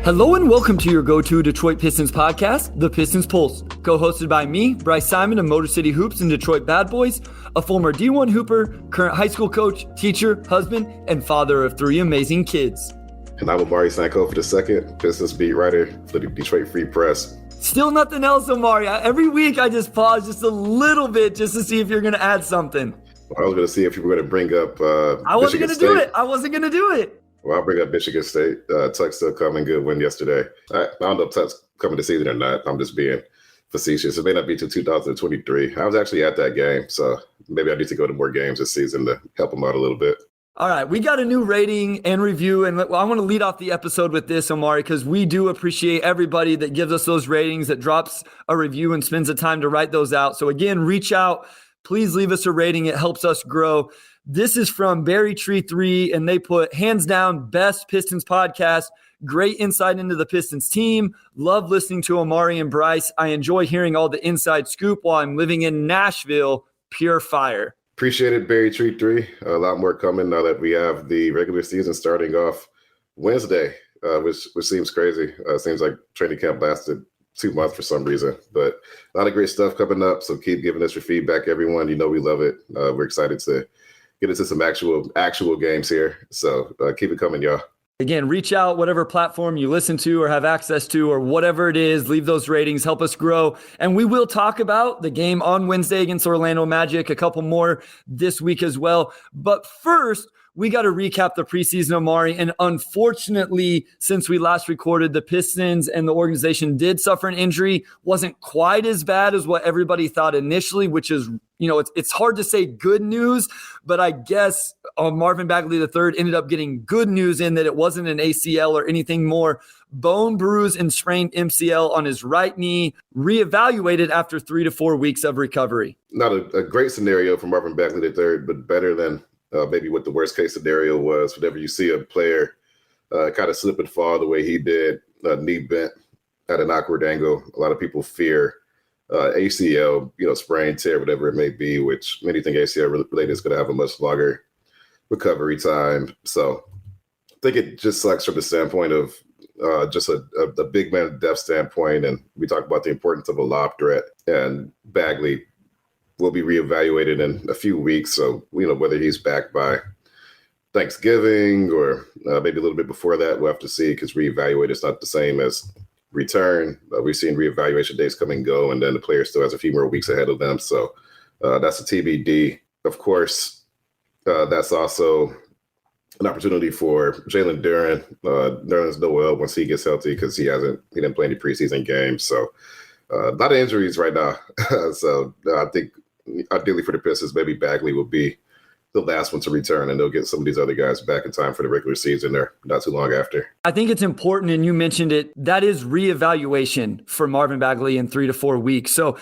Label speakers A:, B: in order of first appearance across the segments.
A: Hello and welcome to your go-to Detroit Pistons podcast, The Pistons Pulse, co-hosted by me, Bryce Simon of Motor City Hoops and Detroit Bad Boys, a former D1 Hooper, current high school coach, teacher, husband, and father of 3 amazing kids.
B: And I'm Omari for the second, Pistons beat writer for the Detroit Free Press.
A: Still nothing else, Omari. Every week I just pause just a little bit just to see if you're going to add something.
B: Well, I was going to see if you were going to bring up
A: I wasn't going to do it.
B: Well, I'll bring up Michigan State. Tuck's still coming. Good win yesterday. I don't know if Tuck's coming this season or not. I'm just being facetious. It may not be till 2023. I was actually at that game, so maybe I need to go to more games this season to help them out a little bit.
A: All right, we got a new rating and review, and I want to lead off the episode with this, Omari, because we do appreciate everybody that gives us those ratings, that drops a review and spends the time to write those out. So again, reach out. Please leave us a rating. It helps us grow. This is from Berry Tree 3, and they put, hands down, best Pistons podcast. Great insight into the Pistons team. Love listening to Omari and Bryce. I enjoy hearing all the inside scoop while I'm living in Nashville. Pure fire.
B: Appreciate it, Berry Tree 3. A lot more coming now that we have the regular season starting off Wednesday, which seems crazy. Seems like training camp lasted 2 months for some reason, but a lot of great stuff coming up. So keep giving us your feedback, everyone. You know we love it. We're excited to get into some actual games here. So keep it coming, y'all.
A: Again, reach out, whatever platform you listen to or have access to or whatever it is, leave those ratings, help us grow. And we will talk about the game on Wednesday against Orlando Magic, a couple more this week as well. But first, we got to recap the preseason, Omari. And unfortunately, since we last recorded, the Pistons and the organization did suffer an injury. Wasn't quite as bad as what everybody thought initially, which is, it's hard to say good news, but I guess Marvin Bagley III ended up getting good news in that it wasn't an ACL or anything more. Bone bruise and sprained MCL on his right knee, reevaluated after 3 to 4 weeks of recovery.
B: Not a great scenario for Marvin Bagley III, but better than maybe what the worst case scenario was. Whenever you see a player kind of slip and fall the way he did, knee bent at an awkward angle, a lot of people fear ACL, sprain, tear, whatever it may be, which anything ACL related is going to have a much longer recovery time. So I think it just sucks from the standpoint of just a big man depth standpoint. And we talk about the importance of a lob threat, and Bagley will be reevaluated in a few weeks. So, whether he's back by Thanksgiving or maybe a little bit before that, we'll have to see, because reevaluate is not the same as return. We've seen reevaluation dates come and go, and then the player still has a few more weeks ahead of them. So that's a TBD. Of course, that's also an opportunity for Jalen Duren. Duren's Noel once he gets healthy, because he didn't play any preseason games. So a lot of injuries right now. So I think ideally for the Pistons, maybe Bagley will be the last one to return, and they'll get some of these other guys back in time for the regular season or not too long after. I
A: think it's important, and you mentioned it, that is reevaluation for Marvin Bagley in 3 to 4 weeks. So,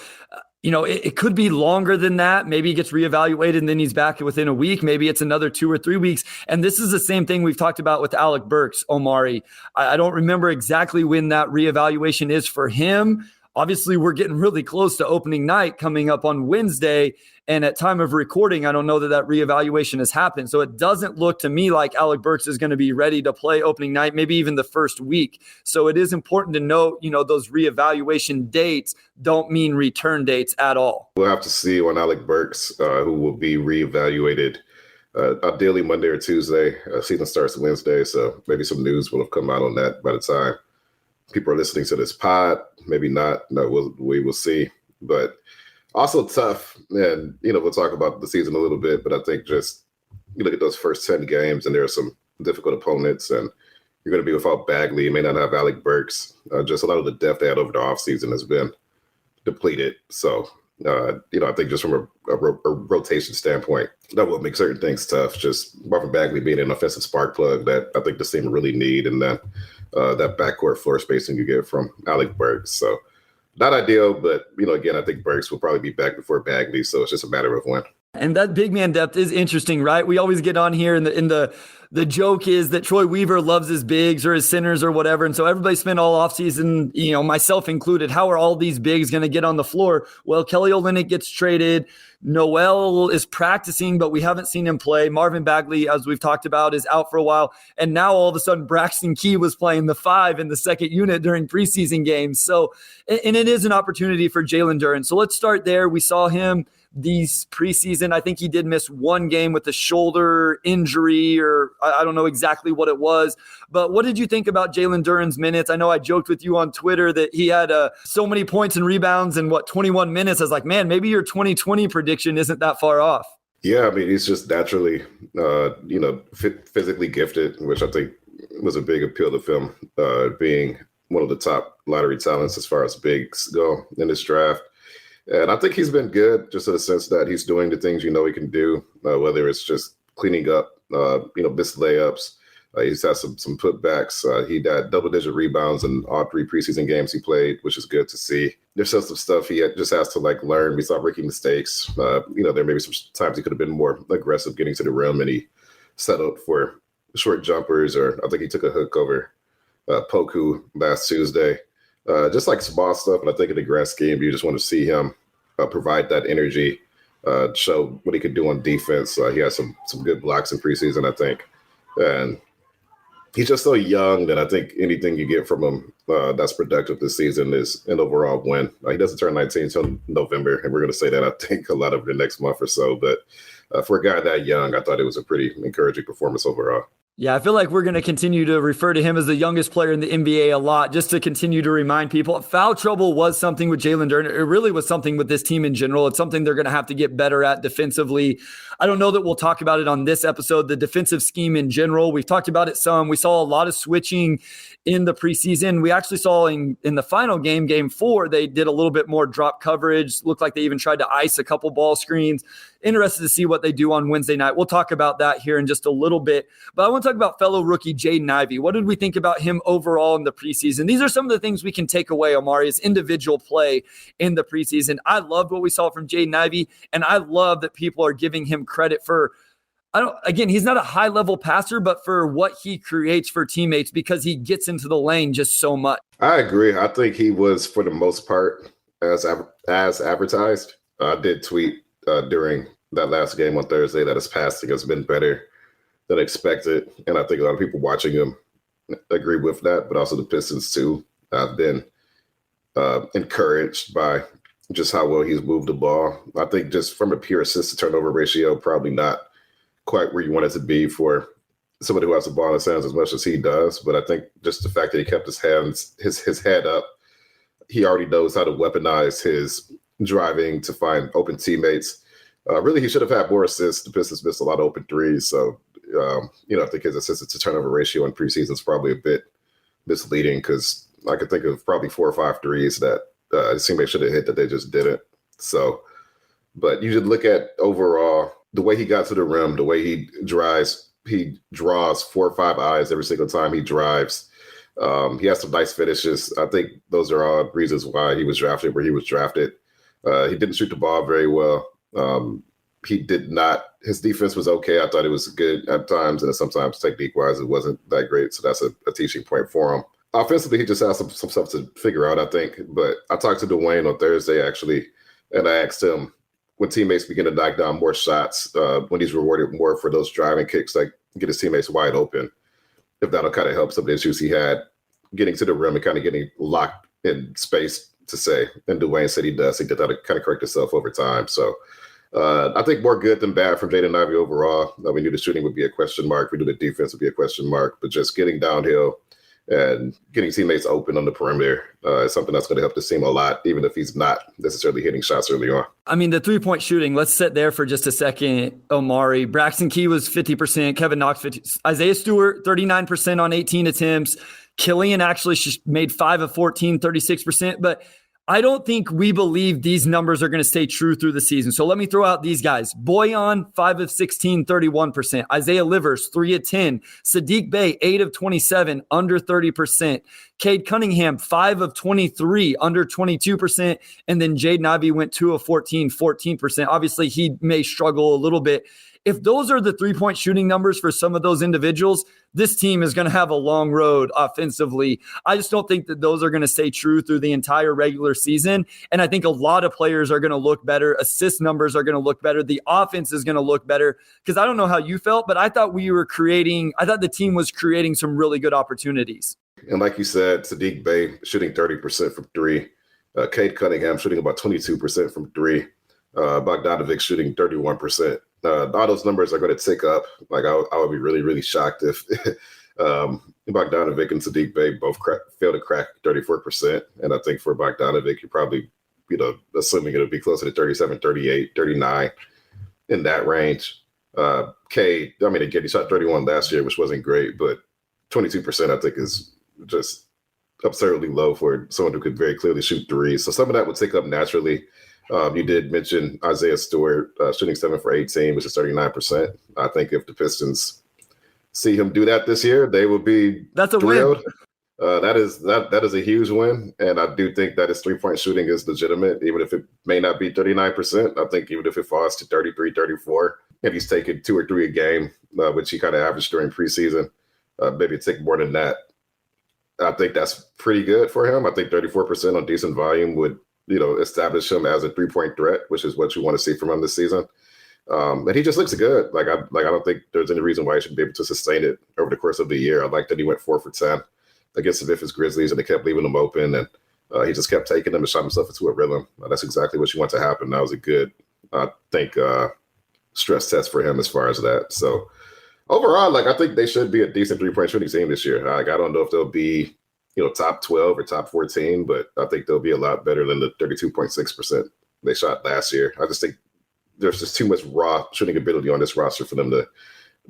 A: it could be longer than that. Maybe he gets reevaluated and then he's back within a week. Maybe it's another 2 or 3 weeks. And this is the same thing we've talked about with Alec Burks, Omari. I don't remember exactly when that reevaluation is for him. Obviously, we're getting really close to opening night coming up on Wednesday. And at time of recording, I don't know that reevaluation has happened. So it doesn't look to me like Alec Burks is going to be ready to play opening night, maybe even the first week. So it is important to note, those reevaluation dates don't mean return dates at all.
B: We'll have to see on Alec Burks, who will be reevaluated ideally Monday or Tuesday. Season starts Wednesday, so maybe some news will have come out on that by the time people are listening to this pod. Maybe not. No, we will see. But also tough. And, we'll talk about the season a little bit, but I think just you look at those first 10 games and there are some difficult opponents, and you're going to be without Bagley. You may not have Alec Burks. Just a lot of the depth they had over the offseason has been depleted. So, I think just from a rotation standpoint, that will make certain things tough. Just Marvin Bagley being an offensive spark plug that I think the team really need, and then that backcourt floor spacing you get from Alec Burks. So not ideal, but, again, I think Burks will probably be back before Bagley. So it's just a matter of when.
A: And that big man depth is interesting, right? We always get on here in the the joke is that Troy Weaver loves his bigs or his centers or whatever. And so everybody spent all offseason, myself included, how are all these bigs going to get on the floor? Well, Kelly Olynyk gets traded. Noel is practicing, but we haven't seen him play. Marvin Bagley, as we've talked about, is out for a while. And now all of a sudden, Braxton Key was playing the 5 in the second unit during preseason games. So, and it is an opportunity for Jalen Duren. So let's start there. We saw him these preseason. I think he did miss one game with a shoulder injury, or I don't know exactly what it was. But what did you think about Jalen Duren's minutes? I know I joked with you on Twitter that he had so many points and rebounds in 21 minutes. I was like, man, maybe your 2020 prediction isn't that far off.
B: Yeah, I mean, he's just naturally, physically gifted, which I think was a big appeal to him, being one of the top lottery talents as far as bigs go in this draft. And I think he's been good just in the sense that he's doing the things he can do, whether it's just cleaning up, missed layups. He's had some putbacks. He had double-digit rebounds in all 3 preseason games he played, which is good to see. There's some stuff he just has to learn. We saw making mistakes. There may be some times he could have been more aggressive getting to the rim, and he settled for short jumpers, or I think he took a hook over Poku last Tuesday. Just small stuff, and I think in the grand scheme, you just want to see him provide that energy, show what he could do on defense. He has some good blocks in preseason, I think. And he's just so young that I think anything you get from him that's productive this season is an overall win. He doesn't turn 19 until November, and we're going to say that, I think, a lot of the next month or so. But for a guy that young, I thought it was a pretty encouraging performance overall.
A: Yeah, I feel like we're going to continue to refer to him as the youngest player in the NBA a lot, just to continue to remind people. Foul trouble was something with Jalen Duren. It really was something with this team in general. It's something they're going to have to get better at defensively. I don't know that we'll talk about it on this episode, the defensive scheme in general. We've talked about it some. We saw a lot of switching in the preseason. We actually saw in the final game, game 4, they did a little bit more drop coverage. Looked like they even tried to ice a couple ball screens. Interested to see what they do on Wednesday night. We'll talk about that here in just a little bit. But I want to talk about fellow rookie Jaden Ivey. What did we think about him overall in the preseason? These are some of the things we can take away, Omari, as individual play in the preseason. I loved what we saw from Jaden Ivey, and I love that people are giving him credit for, he's not a high-level passer, but for what he creates for teammates because he gets into the lane just so much.
B: I agree. I think he was, for the most part, as advertised. I did tweet during that last game on Thursday that his passing has been better than expected. And I think a lot of people watching him agree with that, but also the Pistons too. I've been encouraged by just how well he's moved the ball. I think just from a pure assist to turnover ratio, probably not quite where you want it to be for somebody who has the ball in his hands as much as he does. But I think just the fact that he kept his head up, he already knows how to weaponize his driving to find open teammates. Really, he should have had more assists. The Pistons missed a lot of open threes. So, I think his assist to turnover ratio in preseason is probably a bit misleading because I could think of probably 4 or 5 threes that his teammates should have hit that they just didn't. So, but you should look at overall the way he got to the rim, the way he draws 4 or 5 eyes every single time he drives. He has some nice finishes. I think those are all reasons why he was drafted where he was drafted. He didn't shoot the ball very well. He did not. His defense was okay. I thought it was good at times, and sometimes technique-wise, it wasn't that great. So that's a teaching point for him. Offensively, he just has some stuff to figure out, I think. But I talked to Dwayne on Thursday, actually, and I asked him when teammates begin to knock down more shots, when he's rewarded more for those driving kicks, like get his teammates wide open, if that'll kind of help some of the issues he had getting to the rim and kind of getting locked in space to say. And Dwayne said he does. He did that to kind of correct himself over time. So I think more good than bad from Jaden Ivey overall. We knew the shooting would be a question mark. We knew the defense would be a question mark. But just getting downhill and getting teammates open on the perimeter is something that's going to help the team a lot, even if he's not necessarily hitting shots early on.
A: I mean, the three-point shooting, let's sit there for just a second, Omari. Braxton Key was 50%, Kevin Knox 50%, Isaiah Stewart 39% on 18 attempts. Killian actually made 5 of 14, 36%. But I don't think we believe these numbers are going to stay true through the season. So let me throw out these guys. Boyan, 5 of 16, 31%. Isaiah Livers, 3 of 10. Sadiq Bey, 8 of 27, under 30%. Cade Cunningham, 5 of 23, under 22%. And then Jaden Ivey went 2 of 14, 14%. Obviously, he may struggle a little bit if those are the 3-point shooting numbers for some of those individuals, this team is going to have a long road offensively. I just don't think that those are going to stay true through the entire regular season. And I think a lot of players are going to look better. Assist numbers are going to look better. The offense is going to look better, because I don't know how you felt, but I thought the team was creating some really good opportunities.
B: And like you said, Sadiq Bey shooting 30% from three. Cade Cunningham shooting about 22% from three. Bogdanovic shooting 31%. All those numbers are going to tick up. Like I would be really, really shocked if Bogdanovic and Sadiq Bey both fail to crack 34%. And I think for Bogdanovic, you're probably, assuming it'll be closer to 37, 38, 39 in that range. Cade, again, he shot 31 last year, which wasn't great, but 22% I think is just absurdly low for someone who could very clearly shoot threes. So some of that would take up naturally. You did mention Isaiah Stewart shooting 7 for 18, which is 39%. I think if the Pistons see him do that this year, they will be thrilled. That is a huge win, and I do think that his 3-point shooting is legitimate, even if it may not be 39%. I think even if it falls to 33, 34, and he's taking 2 or 3 a game, which he kind of averaged during preseason, maybe take more than that. I think that's pretty good for him. I think 34% on decent volume would, establish him as a 3-point threat, which is what you want to see from him this season. And he just looks good. I don't think there's any reason why he should be able to sustain it over the course of the year. I like that he went 4 for 10 against the Memphis Grizzlies, and they kept leaving him open, and he just kept taking them and shot himself into a rhythm. That's exactly what you want to happen. That was a good, I think, stress test for him as far as that. So overall, I think they should be a decent 3-point shooting team this year. I don't know if they'll be, top 12 or top 14, but I think they'll be a lot better than the 32.6% they shot last year. I just think there's just too much raw shooting ability on this roster for them to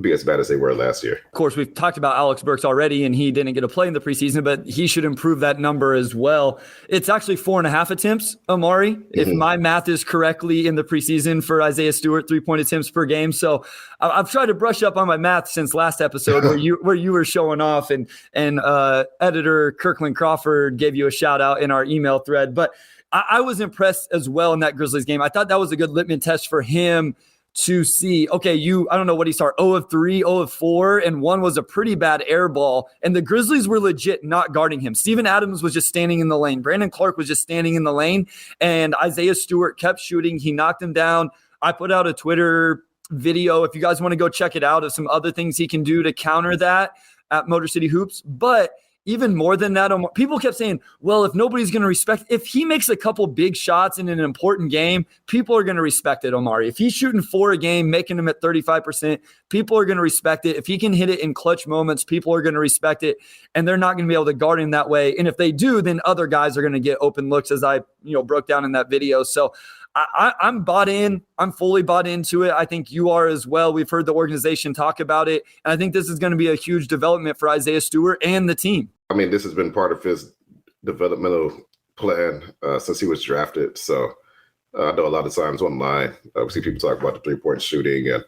B: be as bad as they were last year.
A: Of course, we've talked about Alex Burks already, and he didn't get to play in the preseason, but he should improve that number as well. It's actually 4.5 attempts, Omari, if my math is correctly in the preseason for Isaiah Stewart, 3-point attempts per game. So I've tried to brush up on my math since last episode where you were showing off, and editor Kirkland Crawford gave you a shout out in our email thread. But I was impressed as well in that Grizzlies game. I thought that was a good litmus test for him to see, okay, I don't know what he started, 0 of 3, 0 of 4, and one was a pretty bad air ball. And the Grizzlies were legit not guarding him. Steven Adams was just standing in the lane. Brandon Clark was just standing in the lane. And Isaiah Stewart kept shooting. He knocked him down. I put out a Twitter video, if you guys want to go check it out, of some other things he can do to counter that at Motor City Hoops. But even more than that, people kept saying, well, if nobody's going to respect, if he makes a couple big shots in an important game, people are going to respect it, Omari. If he's shooting 4 a game, making them at 35%, people are going to respect it. If he can hit it in clutch moments, people are going to respect it, and they're not going to be able to guard him that way. And if they do, then other guys are going to get open looks, as I broke down in that video. So I'm bought in. I'm fully bought into it. I think you are as well. We've heard the organization talk about it, and I think this is going to be a huge development for Isaiah Stewart and the team.
B: This has been part of his developmental plan since he was drafted. So I know a lot of times online, we see people talk about the 3-point shooting. And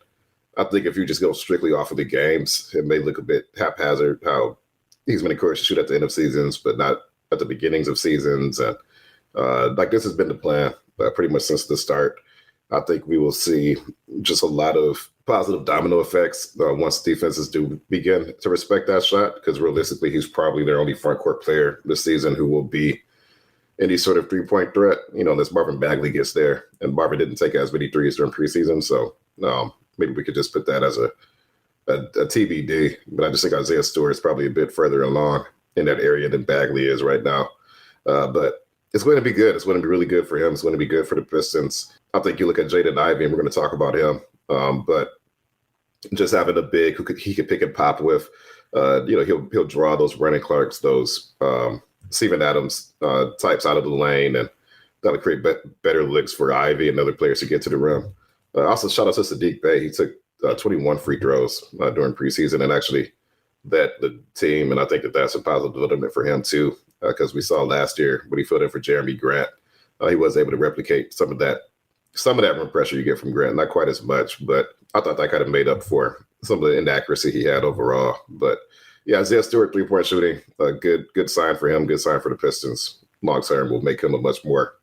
B: I think if you just go strictly off of the games, it may look a bit haphazard how he's been encouraged to shoot at the end of seasons, but not at the beginnings of seasons. And this has been the plan pretty much since the start. I think we will see just a lot of positive domino effects once defenses do begin to respect that shot, because realistically, he's probably their only front court player this season who will be any sort of 3-point threat, unless Marvin Bagley gets there. And Marvin didn't take as many threes during preseason, so maybe we could just put that as a TBD. But I just think Isaiah Stewart is probably a bit further along in that area than Bagley is right now. But it's going to be good. It's going to be really good for him. It's going to be good for the Pistons. I think you look at Jaden Ivey, and we're going to talk about him. But just having a big who he could pick and pop with, he'll draw those Brandon Clarks, those Steven Adams types out of the lane, and that'll create better looks for Ivy and other players to get to the rim. Also, shout out to Sadiq Bey. He took 21 free throws during preseason, and actually that the team, and I think that's a positive development for him too, because we saw last year when he filled in for Jeremy Grant, he was able to replicate some of that rim pressure you get from Grant. Not quite as much, but I thought that kind of made up for some of the inaccuracy he had overall. But yeah, Isaiah Stewart, 3-point shooting, good sign for him, good sign for the Pistons. Long term will make him a much more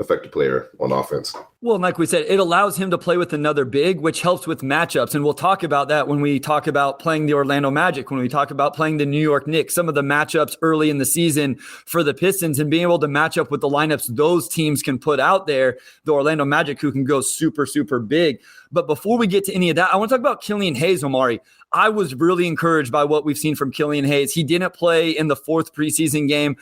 B: effective player on offense.
A: Well, and like we said, it allows him to play with another big, which helps with matchups. And we'll talk about that when we talk about playing the Orlando Magic, when we talk about playing the New York Knicks, some of the matchups early in the season for the Pistons and being able to match up with the lineups those teams can put out there, the Orlando Magic, who can go super, super big. But before we get to any of that, I want to talk about Killian Hayes, Omari. I was really encouraged by what we've seen from Killian Hayes. He didn't play in the 4th preseason game.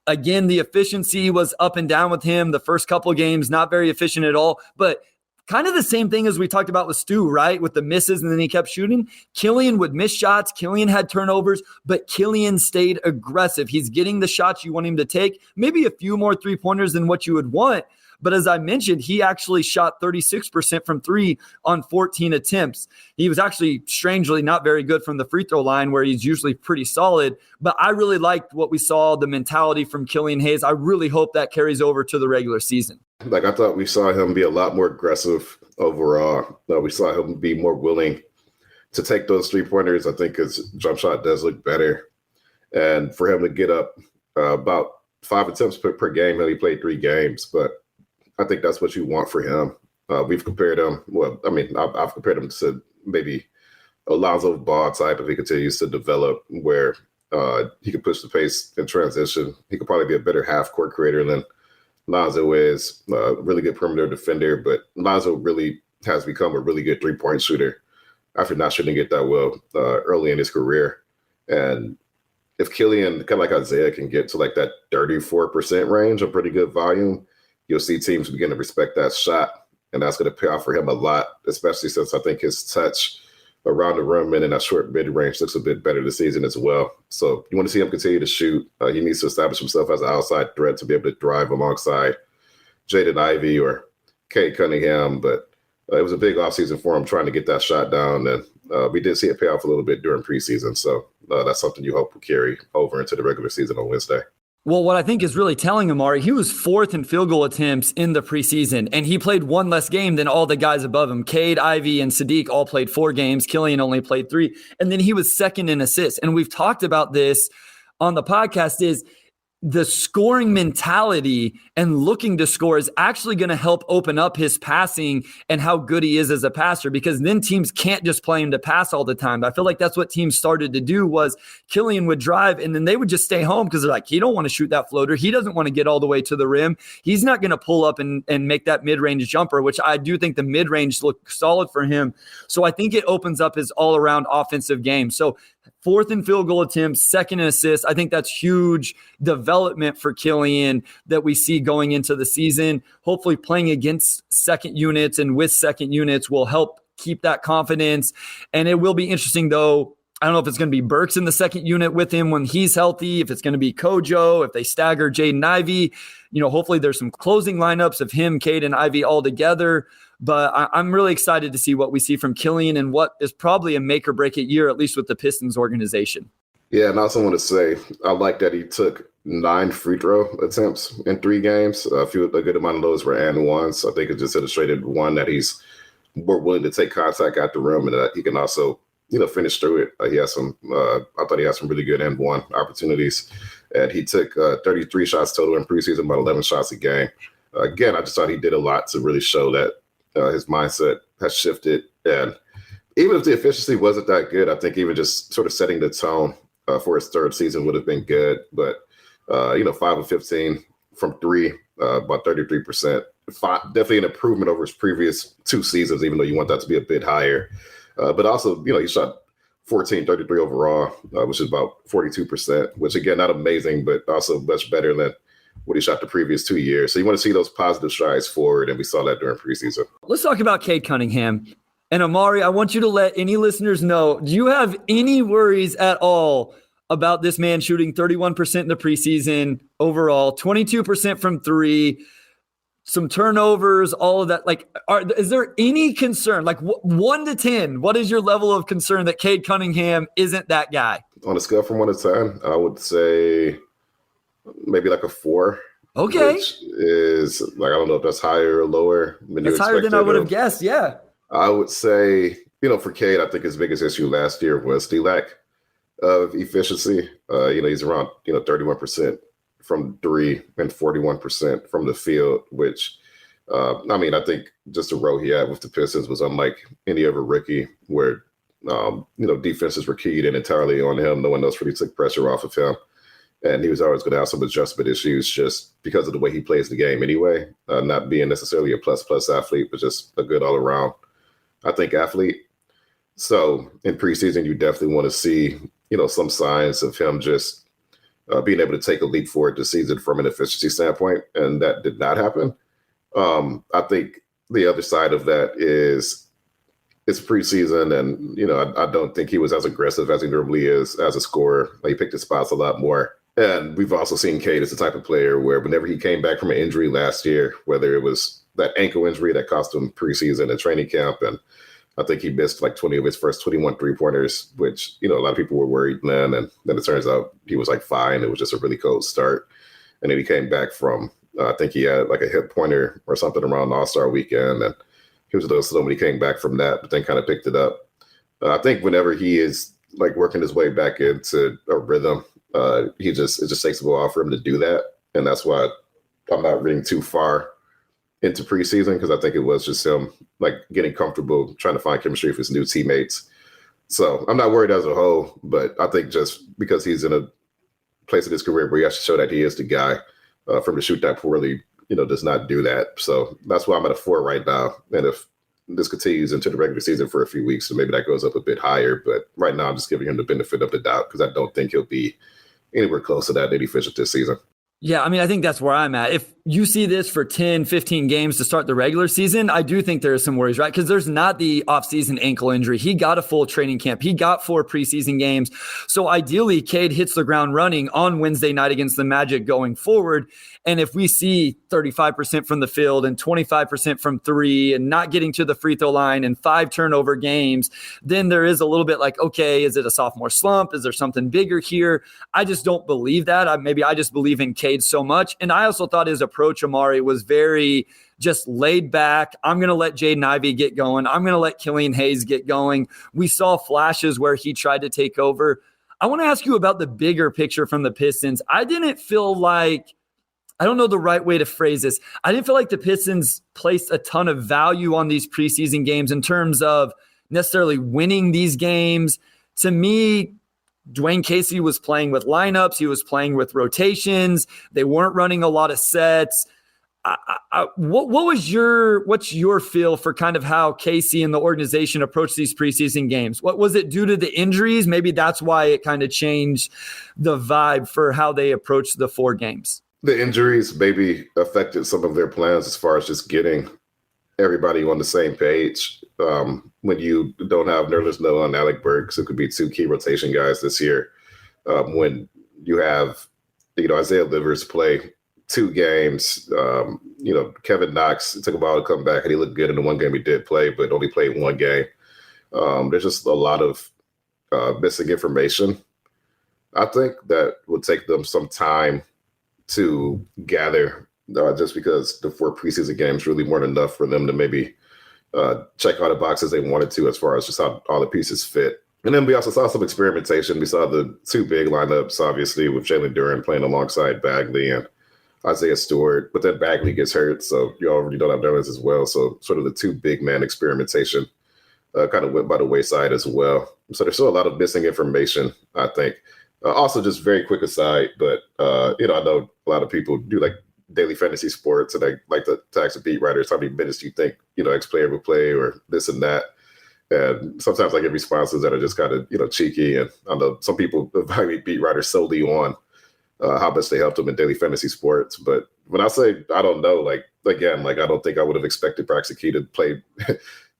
A: Again, the efficiency was up and down with him. The first couple of games, not very efficient at all, but kind of the same thing as we talked about with Stu, right? With the misses and then he kept shooting. Killian would miss shots. Killian had turnovers, but Killian stayed aggressive. He's getting the shots you want him to take, maybe a few more 3-pointers than what you would want. But as I mentioned, he actually shot 36% from 3 on 14 attempts. He was actually strangely not very good from the free throw line where he's usually pretty solid. But I really liked what we saw, the mentality from Killian Hayes. I really hope that carries over to the regular season.
B: Like, I thought we saw him be a lot more aggressive overall. We saw him be more willing to take those 3-pointers. I think his jump shot does look better. And for him to get up about 5 attempts per game, he played 3 games. But I think that's what you want for him. We've compared him. Well, I mean, I've compared him to maybe Alonzo Ball type if he continues to develop, where he can push the pace in transition. He could probably be a better half-court creator than Lonzo is. A really good perimeter defender, but Lonzo really has become a really good 3-point shooter after not shooting it that well early in his career. And if Killian, kind of like Isaiah, can get to like that 34% range, a pretty good volume, you'll see teams begin to respect that shot, and that's going to pay off for him a lot, especially since I think his touch around the rim and in that short mid-range looks a bit better this season as well. So you want to see him continue to shoot. He needs to establish himself as an outside threat to be able to drive alongside Jaden Ivey or Cade Cunningham, but it was a big offseason for him trying to get that shot down, and we did see it pay off a little bit during preseason. So that's something you hope will carry over into the regular season on Wednesday.
A: Well, what I think is really telling, Omari, he was 4th in field goal attempts in the preseason, and he played 1 less game than all the guys above him. Cade, Ivey, and Sadiq all played 4 games. Killian only played 3. And then he was 2nd in assists. And we've talked about this on the podcast, is the scoring mentality and looking to score is actually going to help open up his passing and how good he is as a passer, because then teams can't just play him to pass all the time. I feel like that's what teams started to do, was Killian would drive and then they would just stay home because they're like, he don't want to shoot that floater. He doesn't want to get all the way to the rim. He's not going to pull up and make that mid-range jumper, which I do think the mid-range look solid for him. So I think it opens up his all-around offensive game. So 4th in field goal attempts, 2nd in assists. I think that's huge development for Killian that we see going into the season. Hopefully playing against second units and with second units will help keep that confidence. And it will be interesting, though. I don't know if it's going to be Burks in the second unit with him when he's healthy, if it's going to be Kojo, if they stagger Jaden Ivey. Hopefully there's some closing lineups of him, Cade, and Ivey all together. But I'm really excited to see what we see from Killian and what is probably a make or break it year, at least with the Pistons organization.
B: Yeah, and I also want to say I like that he took 9 free throw attempts in 3 games. A good amount of those were and ones. So I think it just illustrated, one, that he's more willing to take contact at the rim and that he can also finish through it. He has some. I thought he had some really good and one opportunities, and he took 33 shots total in preseason, about 11 shots a game. Again, I just thought he did a lot to really show that his mindset has shifted. And even if the efficiency wasn't that good, I think even just sort of setting the tone for his 3rd season would have been good. But 5 of 15 from 3, about 33%. Definitely an improvement over his previous 2 seasons, even though you want that to be a bit higher. But also, he shot 14-33 overall, which is about 42%, which, again, not amazing, but also much better than what he shot the previous 2 years. So you want to see those positive strides forward, and we saw that during preseason. Let's
A: talk about Cade Cunningham. And Omari, I want you to let any listeners know, do you have any worries at all about this man shooting 31% in the preseason overall, 22% from 3, some turnovers, all of that? Is there any concern? 1 to 10, what is your level of concern that Cade Cunningham isn't that guy?
B: On a scale from 1 to 10, I would say maybe a 4.
A: Okay.
B: Which is I don't know if that's higher or lower.
A: That's higher than I would have guessed, yeah.
B: I would say, for Cade, I think his biggest issue last year was the lack of efficiency. He's around, 31% from three and 41% from the field, which, I think just the role he had with the Pistons was unlike any other rookie where, defenses were keyed in entirely on him. No one else really took pressure off of him. And he was always going to have some adjustment issues just because of the way he plays the game anyway, not being necessarily a plus athlete, but just a good all-around, I think, athlete. So in preseason, you definitely want to see, some signs of him just being able to take a leap forward this season from an efficiency standpoint, and that did not happen. I think the other side of that is it's preseason, and, I don't think he was as aggressive as he normally is as a scorer. He picked his spots a lot more. And we've also seen Cade as the type of player where whenever he came back from an injury last year, whether it was that ankle injury that cost him preseason and training camp, and I think he missed like 20 of his first 21 three-pointers, which, a lot of people were worried then. And then it turns out he was like fine. It was just a really cold start. And then he came back from, I think he had like a hip pointer or something around All-Star weekend. And he was a little slow when he came back from that, but then kind of picked it up. I think whenever he is like working his way back into a rhythm, it just takes a while for him to do that. And that's why I'm not reading too far into preseason, because I think it was just him like getting comfortable, trying to find chemistry with his new teammates. So I'm not worried as a whole, but I think just because he's in a place in his career where he has to show that he is the guy, for him to shoot that poorly, does not do that. So that's why I'm at a 4 right now. And if this continues into the regular season for a few weeks, so maybe that goes up a bit higher. But right now I'm just giving him the benefit of the doubt because I don't think he'll be anywhere close to that 80% this season.
A: Yeah, I think that's where I'm at. If you see this for 10, 15 games to start the regular season, I do think there are some worries, right? Because there's not the offseason ankle injury. He got a full training camp. He got 4 preseason games. So ideally, Cade hits the ground running on Wednesday night against the Magic going forward. And if we see 35% from the field and 25% from 3 and not getting to the free throw line and 5 turnover games, then there is a little bit like, okay, is it a sophomore slump? Is there something bigger here? I just don't believe that. Maybe I just believe in Cade so much. And I also thought his approach, Omari, was very just laid back. I'm going to let Jaden Ivey get going. I'm going to let Killian Hayes get going. We saw flashes where he tried to take over. I want to ask you about the bigger picture from the Pistons. I didn't feel like, I don't know the right way to phrase this. I didn't feel like the Pistons placed a ton of value on these preseason games in terms of necessarily winning these games. To me, Dwayne Casey was playing with lineups. He was playing with rotations. They weren't running a lot of sets. What's your feel for kind of how Casey and the organization approached these preseason games? What was it due to the injuries? Maybe that's why it kind of changed the vibe for how they approached the 4 games.
B: The injuries maybe affected some of their plans as far as just getting everybody on the same page. When you don't have Nerlens Noel and Alec Burks, it could be 2 key rotation guys this year. When you have, Isaiah Livers play 2 games, Kevin Knox, it took a while to come back and he looked good in the 1 game he did play, but only played 1 game. There's just a lot of missing information. I think that would take them some time to gather, just because the 4 preseason games really weren't enough for them to maybe check all the boxes they wanted to as far as just how all the pieces fit. And then we also saw some experimentation. We saw the 2 big lineups, obviously, with Jalen Duren playing alongside Bagley and Isaiah Stewart, but then Bagley gets hurt, so you already don't have Nerlens as well. So sort of the 2 big man experimentation kind of went by the wayside as well. So there's still a lot of missing information, I think. Also, just very quick aside, but I know a lot of people do like daily fantasy sports, and I like to ask the beat writers how many minutes do you think X player will play or this and that. And sometimes I get responses that are just kind of cheeky, and I know some people evaluate beat writers solely on how much they helped them in daily fantasy sports. But when I say I don't know, I don't think I would have expected Bryce to play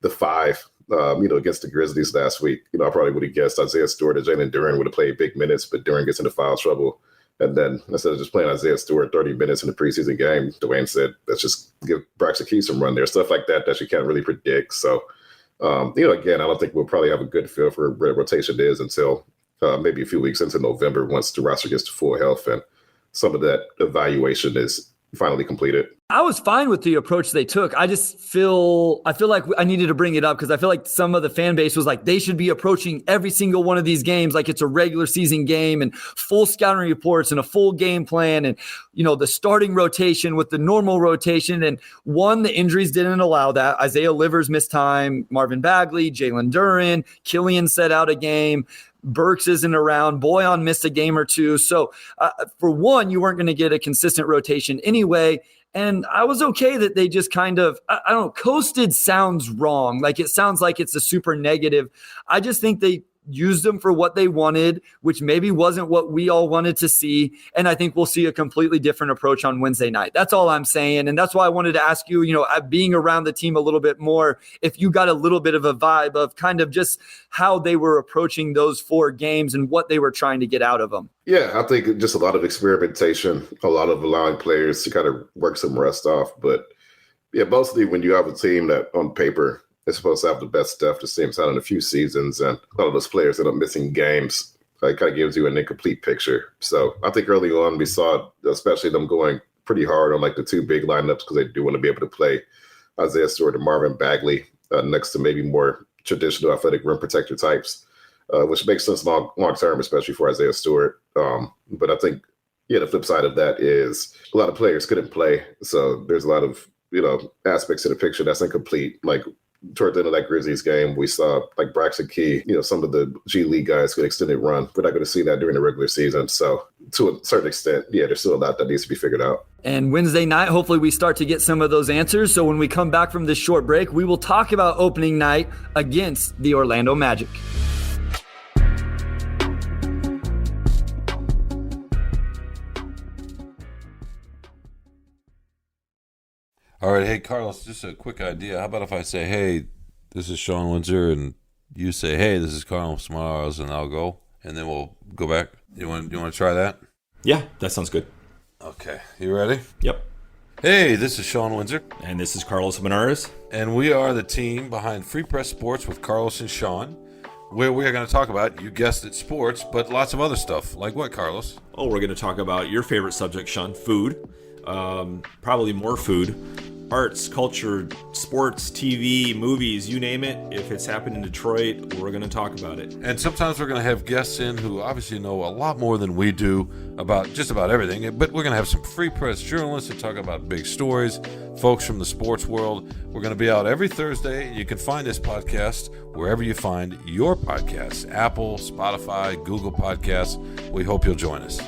B: the 5. Against the Grizzlies last week. I probably would have guessed Isaiah Stewart or Jalen Duren would have played big minutes, but Duren gets into foul trouble. And then instead of just playing Isaiah Stewart 30 minutes in the preseason game, Dwayne said, let's just give Bryce some run there. Stuff like that you can't really predict. So, again, I don't think we'll probably have a good feel for where rotation is until maybe a few weeks into November once the roster gets to full health and some of that evaluation is finally completed.
A: I was fine with the approach they took. I feel like I needed to bring it up because I feel like some of the fan base was like, they should be approaching every single one of these games like it's a regular season game and full scouting reports and a full game plan and, the starting rotation with the normal rotation. And the injuries didn't allow that. Isaiah Livers missed time, Marvin Bagley, Jalen Duren, Killian set out a game. Burks isn't around. Boyan missed a game or two. So for one, you weren't going to get a consistent rotation anyway. And I was okay that they just kind of, I don't know, coasted sounds wrong. Like it sounds like it's a super negative. I just think they used them for what they wanted, which maybe wasn't what we all wanted to see. And I think we'll see a completely different approach on Wednesday night. That's all I'm saying. And that's why I wanted to ask you, being around the team a little bit more, if you got a little bit of a vibe of kind of just how they were approaching those 4 games and what they were trying to get out of them.
B: Yeah, I think just a lot of experimentation, a lot of allowing players to kind of work some rust off. But yeah, mostly when you have a team that on paper is supposed to have the best stuff the same time in a few seasons, and a lot of those players end up missing games, it kind of gives you an incomplete picture. So I think early on we saw, especially them going pretty hard on like the 2 big lineups because they do want to be able to play Isaiah Stewart and Marvin Bagley next to maybe more traditional athletic rim protector types, which makes sense long term, especially for Isaiah Stewart. But I think, the flip side of that is a lot of players couldn't play. So there's a lot of, aspects of the picture that's incomplete. Like toward the end of that Grizzlies game, we saw like Braxton Key, some of the G League guys could extended run. We're not going to see that during the regular season. So to a certain extent, there's still a lot that needs to be figured out.
A: And Wednesday night, hopefully we start to get some of those answers. So when we come back from this short break, we will talk about opening night against the Orlando Magic.
C: All right, hey, Carlos, just a quick idea. How about if I say, hey, this is Sean Windsor, and you say, hey, this is Carlos Morales, and I'll go, and then we'll go back. You want to try that?
D: Yeah, that sounds good.
C: Okay, you ready?
D: Yep.
C: Hey, this is Sean Windsor.
D: And this is Carlos Benares.
C: And we are the team behind Free Press Sports with Carlos and Sean, where we are going to talk about, you guessed it, sports, but lots of other stuff. Like what, Carlos?
D: Oh, we're going to talk about your favorite subject, Sean, food. Probably more food. Arts, culture, sports, TV, movies, you name it. If it's happened in Detroit, we're going to talk about it.
C: And sometimes we're going to have guests in who obviously know a lot more than we do about just about everything. But we're going to have some Free Press journalists to talk about big stories, folks from the sports world. We're going to be out every Thursday. You can find this podcast wherever you find your podcasts, Apple, Spotify, Google Podcasts. We hope you'll join us.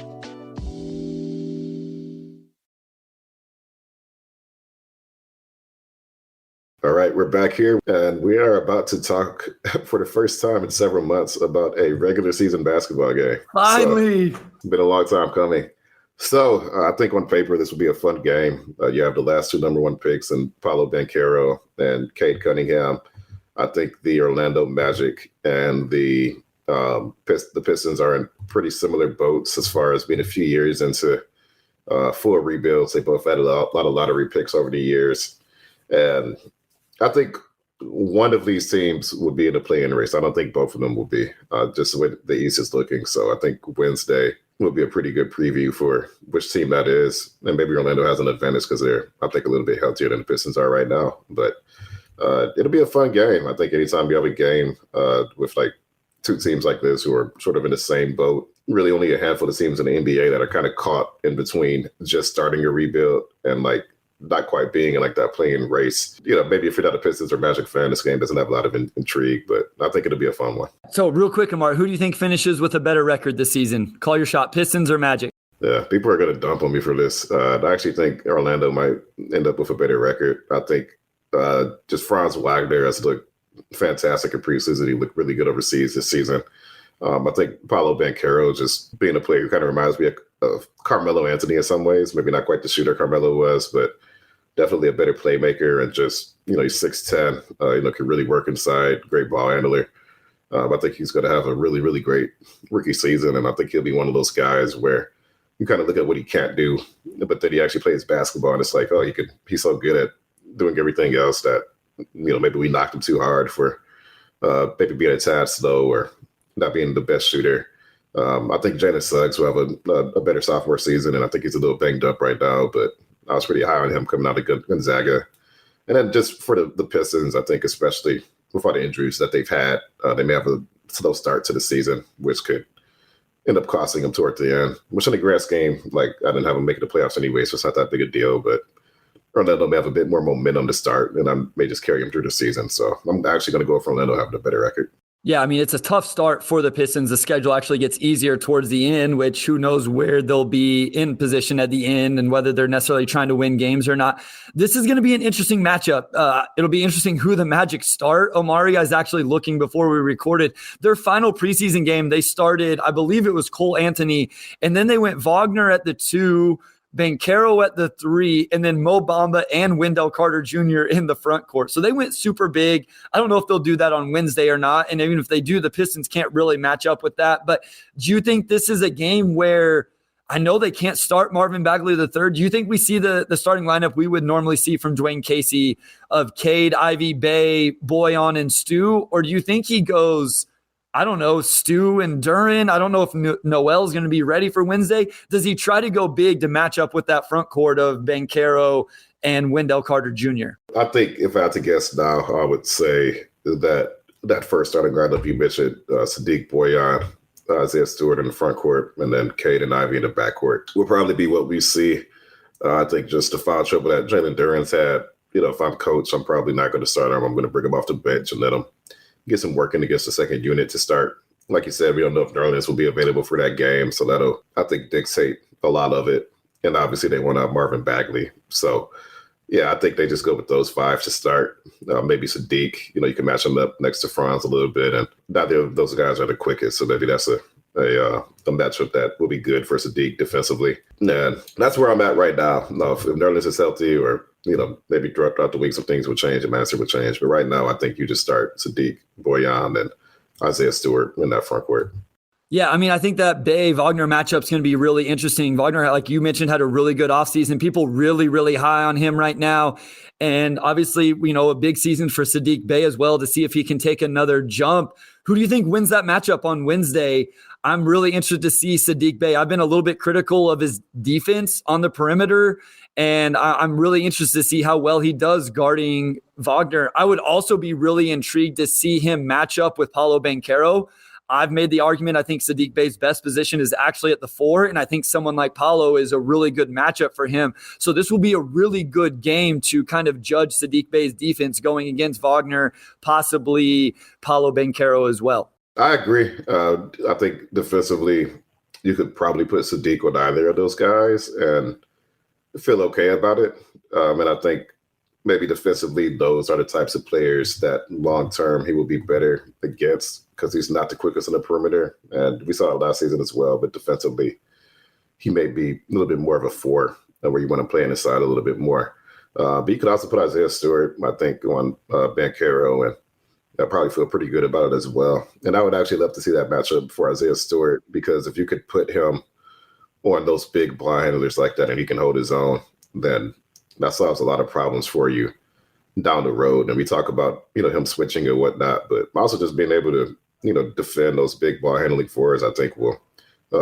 B: All right, we're back here, and we are about to talk for the first time in several months about a regular season basketball game.
A: Finally!
B: So, it's been a long time coming. So I think on paper, this will be a fun game. You have the last 2 number 1 picks and Paolo Banchero and Cade Cunningham. I think the Orlando Magic and the Pistons are in pretty similar boats as far as being a few years into full rebuilds. They both had a lot of lottery picks over the years. And I think one of these teams would be in the play-in race. I don't think both of them will be, just the way the East is looking. So I think Wednesday will be a pretty good preview for which team that is. And maybe Orlando has an advantage because they're, I think, a little bit healthier than the Pistons are right now. But it'll be a fun game. I think anytime you have a game with like 2 teams like this who are sort of in the same boat, really only a handful of teams in the NBA that are kind of caught in between just starting a rebuild and like not quite being in like that playing race. Maybe if you're not a Pistons or Magic fan, this game doesn't have a lot of intrigue, but I think it'll be a fun one.
A: So real quick, Amar, who do you think finishes with a better record this season? Call your shot, Pistons or Magic?
B: Yeah, people are going to dump on me for this. I actually think Orlando might end up with a better record. I think just Franz Wagner has looked fantastic in preseason. He looked really good overseas this season. I think Paolo Banchero, just being a player who kind of reminds me of Carmelo Anthony in some ways. Maybe not quite the shooter Carmelo was, but definitely a better playmaker. And just, he's 6'10", can really work inside, great ball handler. I think he's going to have a really, really great rookie season. And I think he'll be one of those guys where you kind of look at what he can't do, but then he actually plays basketball. And it's like, oh, he's so good at doing everything else that, maybe we knocked him too hard for maybe being a tad slow or not being the best shooter. I think Jalen Suggs will have a better sophomore season, and I think he's a little banged up right now, but I was pretty high on him coming out of Gonzaga. And then just for the Pistons, I think especially with all the injuries that they've had, they may have a slow start to the season, which could end up costing them toward the end. Which in the grand scheme, like I didn't have them making the playoffs anyway, so it's not that big a deal. But Orlando may have a bit more momentum to start, and I may just carry them through the season. So I'm actually going to go for Orlando having a better record.
A: Yeah, I mean, it's a tough start for the Pistons. The schedule actually gets easier towards the end, which who knows where they'll be in position at the end and whether they're necessarily trying to win games or not. This is going to be an interesting matchup. It'll be interesting who the Magic start. Omari, I was actually looking before we recorded their final preseason game. They started, I believe it was Cole Anthony, and then they went Wagner at the 2, Banchero at the 3, and then Mo Bamba and Wendell Carter Jr. in the front court. So they went super big. I don't know if they'll do that on Wednesday or not. And even if they do, the Pistons can't really match up with that. But do you think this is a game where I know they can't start Marvin Bagley III? Do you think we see the starting lineup we would normally see from Dwayne Casey of Cade, Ivy, Bay, Boyan, and Stu? Or do you think he goes, I don't know, Stu and Duren? I don't know if Noel's going to be ready for Wednesday. Does he try to go big to match up with that front court of Banchero and Wendell Carter Jr.?
B: I think if I had to guess now, I would say that first starting lineup you mentioned, Sadiq Boyan, Isaiah Stewart in the front court, and then Cade and Ivy in the back court will probably be what we see. I think just the foul trouble that Jalen Duren's had, if I'm coach, I'm probably not going to start him. I'm going to bring him off the bench and let him get some working against the second unit to start. Like you said, we don't know if Nerlens will be available for that game, so that'll, I think, dictate a lot of it. And obviously they want out Marvin Bagley. So, yeah, I think they just go with those 5 to start. Maybe Sadiq, you can match him up next to Franz a little bit. And neither of those guys are the quickest, so maybe that's a matchup that will be good for Sadiq defensively. And that's where I'm at right now. No, if Nerlens is healthy or maybe throughout the week, some things will change, and answer will change. But right now, I think you just start Sadiq, Boyan, and Isaiah Stewart in that front court.
A: Yeah, I mean, I think that Bay-Wagner matchup is going to be really interesting. Wagner, like you mentioned, had a really good offseason. People really, really high on him right now. And obviously, a big season for Sadiq Bey as well to see if he can take another jump. Who do you think wins that matchup on Wednesday? I'm really interested to see Sadiq Bey. I've been a little bit critical of his defense on the perimeter, and I'm really interested to see how well he does guarding Wagner. I would also be really intrigued to see him match up with Paolo Banchero. I've made the argument I think Sadiq Bey's best position is actually at the 4, and I think someone like Paolo is a really good matchup for him. So this will be a really good game to kind of judge Sadiq Bey's defense going against Wagner, possibly Paolo Banchero as well.
B: I agree. I think defensively, you could probably put Sadiq on either of those guys and feel okay about it. And I think maybe defensively, those are the types of players that long-term he will be better against because he's not the quickest on the perimeter. And we saw it last season as well, but defensively, he may be a little bit more of a 4 where you want to play on the side a little bit more. But you could also put Isaiah Stewart, I think, on Banchero, and I probably feel pretty good about it as well. And I would actually love to see that matchup for Isaiah Stewart because if you could put him on those big blind handlers like that and he can hold his own, then that solves a lot of problems for you down the road. And we talk about, him switching and whatnot, but also just being able to, defend those big ball handling fours, I think will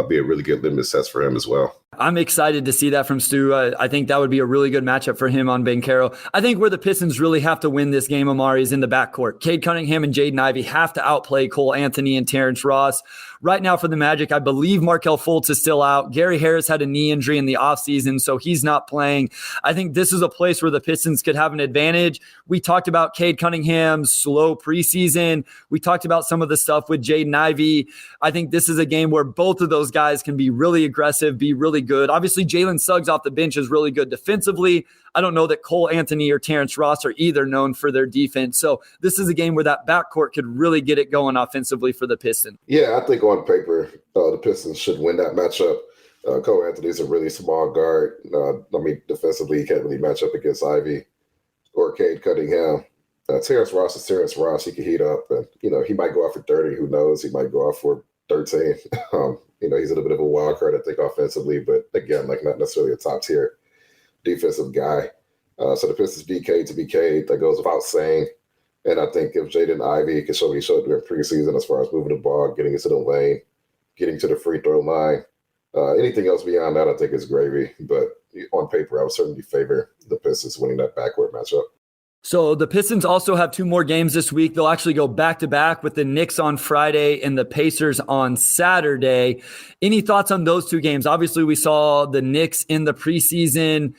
B: be a really good litmus test for him as well.
A: I'm excited to see that from Stu. I think that would be a really good matchup for him on Banchero. I think where the Pistons really have to win this game, Omari, is in the backcourt. Cade Cunningham and Jaden Ivey have to outplay Cole Anthony and Terrence Ross. Right now for the Magic, I believe Markelle Fultz is still out. Gary Harris had a knee injury in the offseason, so he's not playing. I think this is a place where the Pistons could have an advantage. We talked about Cade Cunningham's slow preseason. We talked about some of the stuff with Jaden Ivey. I think this is a game where both of those guys can be really aggressive, be really good. Obviously, Jalen Suggs off the bench is really good defensively. I don't know that Cole Anthony or Terrence Ross are either known for their defense. So this is a game where that backcourt could really get it going offensively for the Pistons.
B: Yeah, I think on paper, the Pistons should win that matchup. Cole Anthony's a really small guard. Defensively, he can't really match up against Ivy or Cade Cunningham. Terrence Ross is Terrence Ross. He can heat up, and he might go off for 30. Who knows? He might go off for 13. He's a little bit of a wild card, I think, offensively, but again, not necessarily a top tier defensive guy. So the Pistons beat Cade to be Cade. That goes without saying. And I think if Jaden Ivey can show what he showed during preseason as far as moving the ball, getting into the lane, getting to the free throw line, anything else beyond that, I think is gravy. But on paper, I would certainly favor the Pistons winning that backcourt matchup.
A: So the Pistons also have 2 more games this week. They'll actually go back-to-back with the Knicks on Friday and the Pacers on Saturday. Any thoughts on those 2 games? Obviously, we saw the Knicks in the preseason.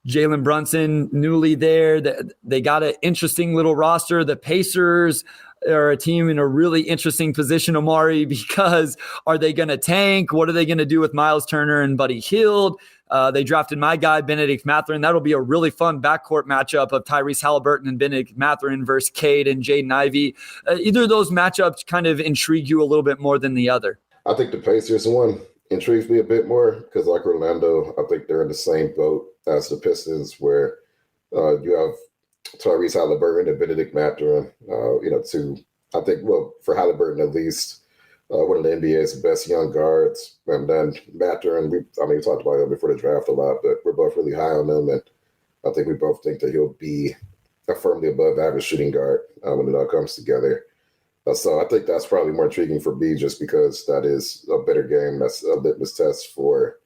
A: Jalen Brunson, newly there. They got an interesting little roster. The Pacers are a team in a really interesting position, Omari, because are they going to tank? What are they going to do with Miles Turner and Buddy Hield? They drafted my guy, Benedict Mathurin. That'll be a really fun backcourt matchup of Tyrese Halliburton and Benedict Mathurin versus Cade and Jaden Ivey. Either of those matchups kind of intrigue you a little bit more than the other?
B: I think the Pacers one intrigues me a bit more because, like Orlando, I think they're in the same boat as the Pistons, where you have Tyrese Halliburton and Benedict Mathurin, I think, for Halliburton at least, one of the NBA's best young guards. And then Mathurin, we talked about him before the draft a lot, but we're both really high on him. And I think we both think that he'll be a firmly above average shooting guard when it all comes together. So I think that's probably more intriguing for me just because that is a better game. That's a litmus test for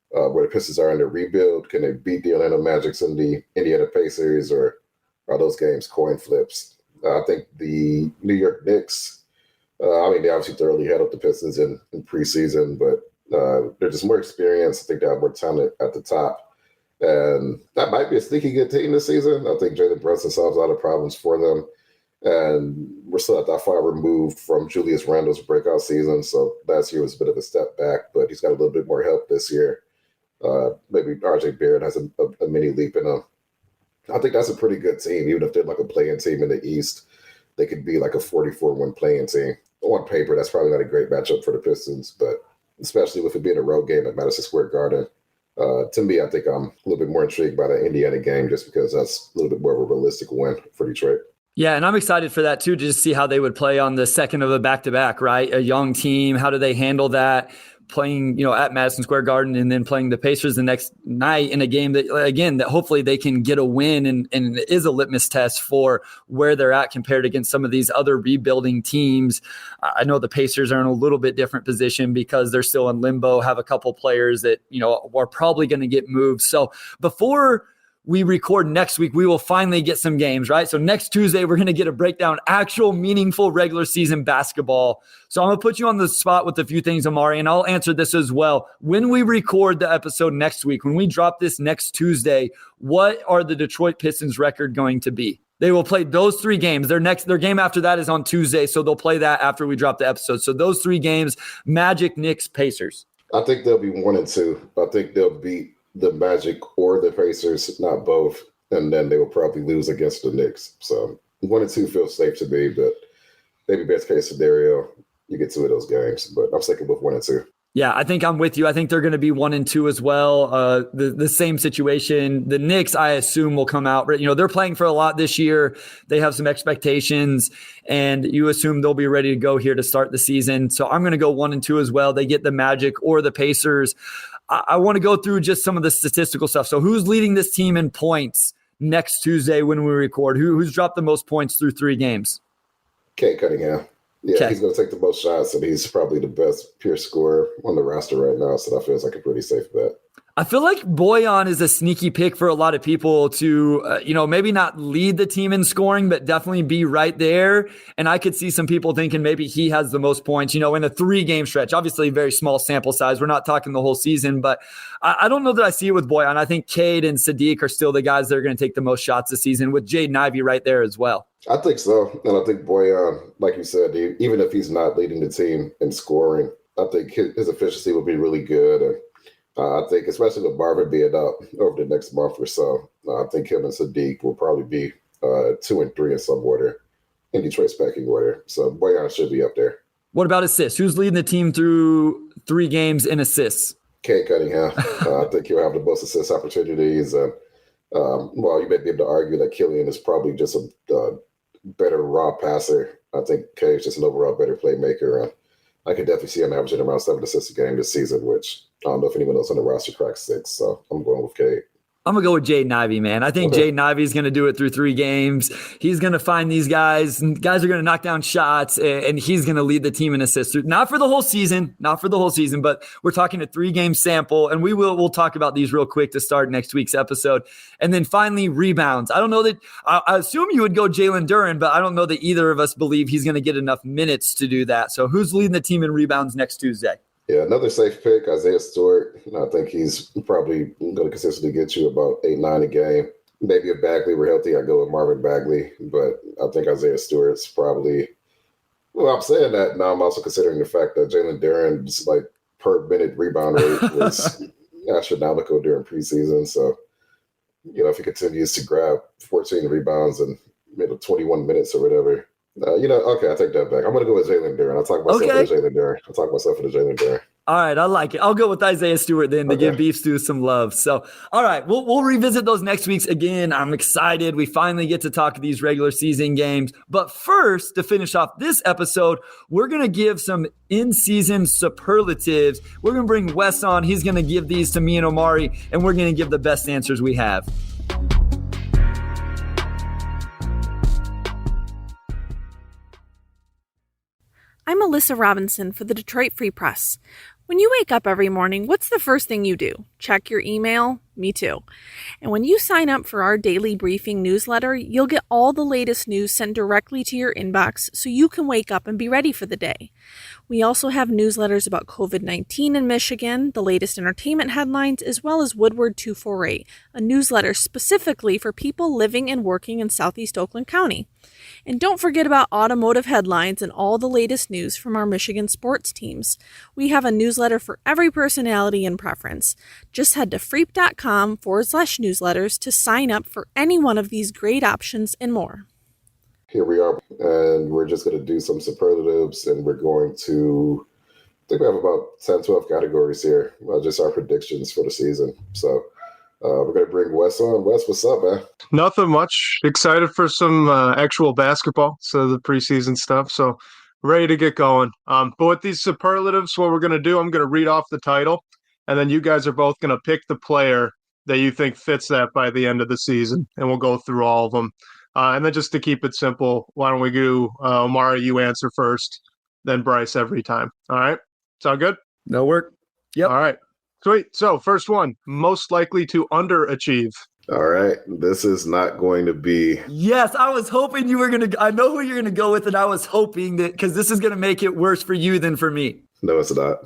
B: where the Pistons are in their rebuild. Can they beat the Orlando Magic and the Indiana Pacers, or are those games coin flips? I think the New York Knicks, they obviously thoroughly held up the Pistons in preseason, but they're just more experienced. I think they have more talent at the top. And that might be a sneaky good team this season. I think Jalen Brunson solves a lot of problems for them. And we're still not that far removed from Julius Randle's breakout season. So last year was a bit of a step back, but he's got a little bit more help this year. Maybe RJ Barrett has a mini leap in him. I think that's a pretty good team. Even if they're like a play-in team in the East, they could be like a 44-win play-in team. On paper, that's probably not a great matchup for the Pistons, but especially with it being a road game at Madison Square Garden, to me, I think I'm a little bit more intrigued by the Indiana game just because that's a little bit more of a realistic win for Detroit.
A: Yeah, and I'm excited for that too, to just see how they would play on the second of a back-to-back, right? A young team, how do they handle that? Playing, at Madison Square Garden and then playing the Pacers the next night in a game that, again, that hopefully they can get a win and it is a litmus test for where they're at compared against some of these other rebuilding teams. I know the Pacers are in a little bit different position because they're still in limbo, have a couple players that, are probably going to get moved. So before we record next week, we will finally get some games, right? So next Tuesday, we're going to get a breakdown, actual meaningful regular season basketball. So I'm going to put you on the spot with a few things, Omari, and I'll answer this as well. When we record the episode next week, when we drop this next Tuesday, what are the Detroit Pistons record going to be? They will play those 3 games. Their game after that is on Tuesday, so they'll play that after we drop the episode. So those 3 games, Magic, Knicks, Pacers.
B: I think they'll be 1-2. I think they'll beat the Magic or the Pacers, not both, and then they will probably lose against the Knicks. So 1-2 feels safe to me, but maybe best case scenario, you get 2 of those games. But I'm sticking with 1-2.
A: Yeah, I think I'm with you. I think they're going to be 1-2 as well. The same situation. The Knicks, I assume, will come out. They're playing for a lot this year. They have some expectations, and you assume they'll be ready to go here to start the season. So I'm going to go 1-2 as well. They get the Magic or the Pacers. I want to go through just some of the statistical stuff. So who's leading this team in points next Tuesday when we record? Who's dropped the most points through 3 games?
B: Cade Cunningham. Yeah,
A: Okay.
B: He's going to take the most shots, and he's probably the best pure scorer on the roster right now. So that feels like a pretty safe bet.
A: I feel like Bojan is a sneaky pick for a lot of people to, maybe not lead the team in scoring, but definitely be right there. And I could see some people thinking maybe he has the most points, in a 3-game stretch. Obviously, very small sample size. We're not talking the whole season, but I don't know that I see it with Bojan. I think Cade and Sadiq are still the guys that are going to take the most shots this season, with Jaden Ivey right there as well.
B: I think so. And I think Bojan, like you said, even if he's not leading the team in scoring, I think his efficiency will be really good. And I think, especially with Marvin being out over the next month or so, I think him and Sadiq will probably be 2 and 3 in some order in Detroit's pecking order. So Bojan should be up there.
A: What about assists? Who's leading the team through 3 games in assists?
B: Cade Cunningham. I think he'll have the most assist opportunities. And, you may be able to argue that Killian is probably just a better raw passer. I think Cade's just an overall better playmaker. And I could definitely see him averaging around 7 assists a game this season, which I don't know if anyone else on the roster cracks 6. So I'm going with Cade.
A: I'm going to go with Jaden Ivey, man. I think
B: Okay.
A: Jaden Ivey is going to do it through 3 games. He's going to find these guys, and guys are going to knock down shots, and he's going to lead the team in assists. Not for the whole season, but we're talking a 3-game sample, and we'll talk about these real quick to start next week's episode. And then finally, rebounds. I don't know that I assume you would go Jalen Duren, but I don't know that either of us believe he's going to get enough minutes to do that. So who's leading the team in rebounds next Tuesday?
B: Yeah, another safe pick, Isaiah Stewart. I think he's probably going to consistently get you about 8-9 a game. Maybe if Bagley were healthy, I'd go with Marvin Bagley, but I think Isaiah Stewart's probably. Well, I'm saying that now. I'm also considering the fact that Jalen Duren's like per minute rebound rate was astronomical during preseason. So, if he continues to grab 14 rebounds and 21 minutes or whatever. Okay, I take that back. I'm going to go with Jalen Duren. I'll talk myself for the Jalen Duren.
A: All right, I like it. I'll go with Isaiah Stewart then to give Beef Stew some love. So, all right, we'll revisit those next weeks again. I'm excited. We finally get to talk these regular season games. But first, to finish off this episode, we're going to give some in-season superlatives. We're going to bring Wes on. He's going to give these to me and Omari, and we're going to give the best answers we have.
E: I'm Alyssa Robinson for the Detroit Free Press. When you wake up every morning, what's the first thing you do? Check your email? Me too. And when you sign up for our daily briefing newsletter, you'll get all the latest news sent directly to your inbox so you can wake up and be ready for the day. We also have newsletters about COVID-19 in Michigan, the latest entertainment headlines, as well as Woodward 248, a newsletter specifically for people living and working in Southeast Oakland County. And don't forget about automotive headlines and all the latest news from our Michigan sports teams. We have a newsletter for every personality and preference. Just head to freep.com/newsletters to sign up for any one of these great options and more.
B: Here we are, and we're just going to do some superlatives, and we're going to, I think we have about 10, 12 categories here, just our predictions for the season. So we're going to bring Wes on. Wes, what's up, man?
F: Nothing much. Excited for some actual basketball, so the preseason stuff. So ready to get going. But with these superlatives, what we're going to do, I'm going to read off the title, and then you guys are both going to pick the player that you think fits that by the end of the season, and we'll go through all of them. And then just to keep it simple, why don't we do Omari, you answer first, then Bryce every time. All right? Sound good?
A: That'll work. Yep.
F: All right. Sweet. So first one, most likely to underachieve.
B: All right. This is not going to be.
A: Yes, I was hoping you were going to. I know who you're going to go with, and I was hoping that because this is going to make it worse for you than for me.
B: No, it's not.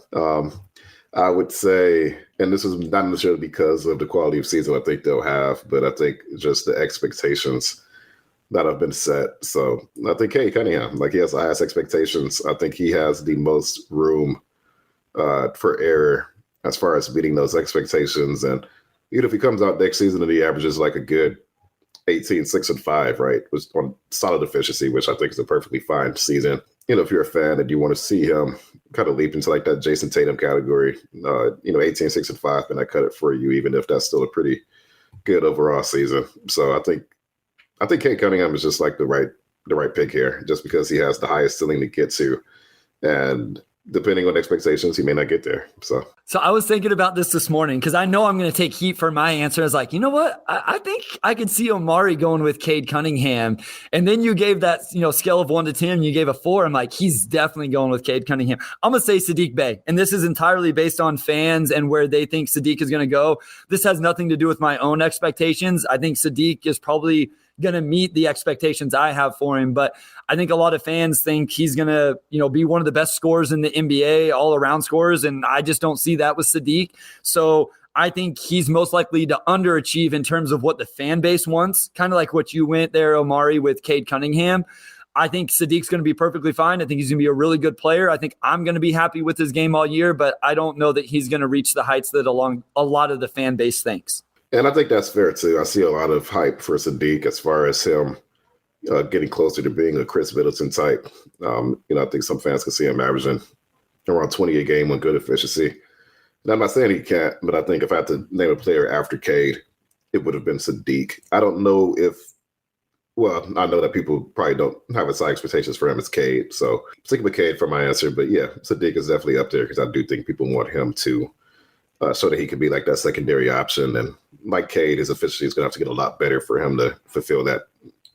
B: I would say, and this is not necessarily because of the quality of season I think they'll have, but I think just the expectations that have been set. So I think Cade Cunningham, he has the highest expectations. I think he has the most room for error as far as meeting those expectations. And even if he comes out next season and he averages a good 18, 6, and 5, right, was on solid efficiency, which I think is a perfectly fine season. If you're a fan and you want to see him kind of leap into that Jason Tatum category, 18, 6, and 5, and I cut it for you, even if that's still a pretty good overall season. So I think Cade Cunningham is just the right pick here, just because he has the highest ceiling to get to, and depending on expectations, he may not get there. So
A: I was thinking about this morning because I know I'm going to take heat for my answer. I was like, you know what? I think I could see Omari going with Cade Cunningham. And then you gave that, scale of 1 to 10, you gave a 4. I'm like, he's definitely going with Cade Cunningham. I'm going to say Saddiq Bey. And this is entirely based on fans and where they think Saddiq is going to go. This has nothing to do with my own expectations. I think Saddiq is probably going to meet the expectations I have for him. But I think a lot of fans think he's going to, be one of the best scorers in the NBA, all around scorers. And I just don't see that with Saddiq. So I think he's most likely to underachieve in terms of what the fan base wants, kind of like what you went there, Omari, with Cade Cunningham. I think Saddiq's going to be perfectly fine. I think he's going to be a really good player. I think I'm going to be happy with his game all year, but I don't know that he's going to reach the heights that a lot of the fan base thinks.
B: And I think that's fair, too. I see a lot of hype for Saddiq as far as him getting closer to being a Chris Middleton type. I think some fans can see him averaging around 20 a game with good efficiency. And I'm not saying he can't, but I think if I had to name a player after Cade, it would have been Saddiq. I don't know I know that people probably don't have as high expectations for him as Cade. So I'm sticking with Cade for my answer. But yeah, Saddiq is definitely up there because I do think people want him to so that he could be like that secondary option. And Mike Cade, his efficiency is going to have to get a lot better for him to fulfill that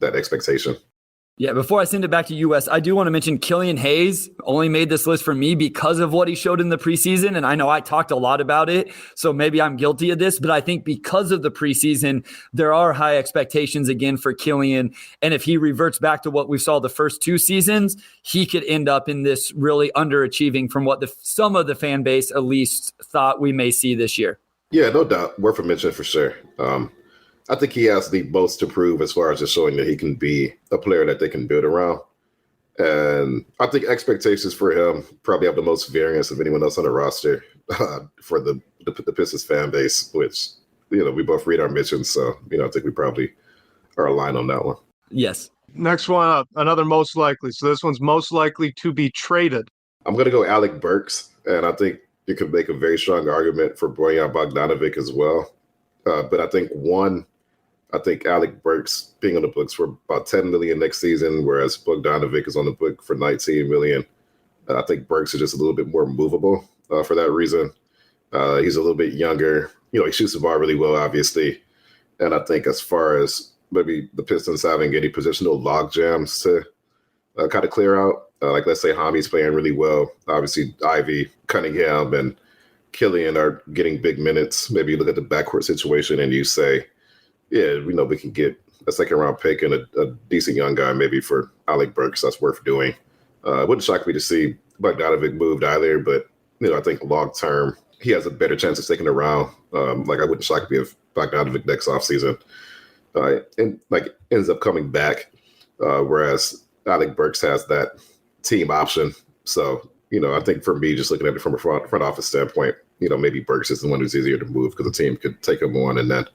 B: expectation.
A: Yeah, before I send it back to US, I do want to mention Killian Hayes only made this list for me because of what he showed in the preseason. And I know I talked a lot about it, so maybe I'm guilty of this, but I think because of the preseason, there are high expectations again for Killian. And if he reverts back to what we saw the first 2 seasons, he could end up in this really underachieving from what some of the fan base at least thought we may see this year.
B: Yeah, no doubt. Worth a mention for sure. I think he has the most to prove as far as just showing that he can be a player that they can build around. And I think expectations for him probably have the most variance of anyone else on the roster for the Pistons fan base, which, we both read our missions. So, I think we probably are aligned on that one.
A: Yes.
F: Next one up, another most likely. So this one's most likely to be traded.
B: I'm going to go Alec Burks, and I think you could make a very strong argument for Bojan Bogdanovic as well. But I think Alec Burks being on the books for about $10 million next season, whereas Bogdanovic is on the book for $19 million. I think Burks is just a little bit more movable for that reason. He's a little bit younger. He shoots the ball really well, obviously. And I think as far as maybe the Pistons having any positional log jams to kind of clear out, like let's say Hami's playing really well. Obviously, Ivy, Cunningham, and Killian are getting big minutes. Maybe you look at the backcourt situation and you say, yeah, we can get a second-round pick and a decent young guy maybe for Alec Burks. That's worth doing. It wouldn't shock me to see Bogdanovic moved either, but, I think long-term he has a better chance of sticking around. I wouldn't shock me if Bogdanovic next offseason ends up coming back, whereas Alec Burks has that team option. So, I think for me, just looking at it from a front office standpoint, maybe Burks is the one who's easier to move because the team could take him on and then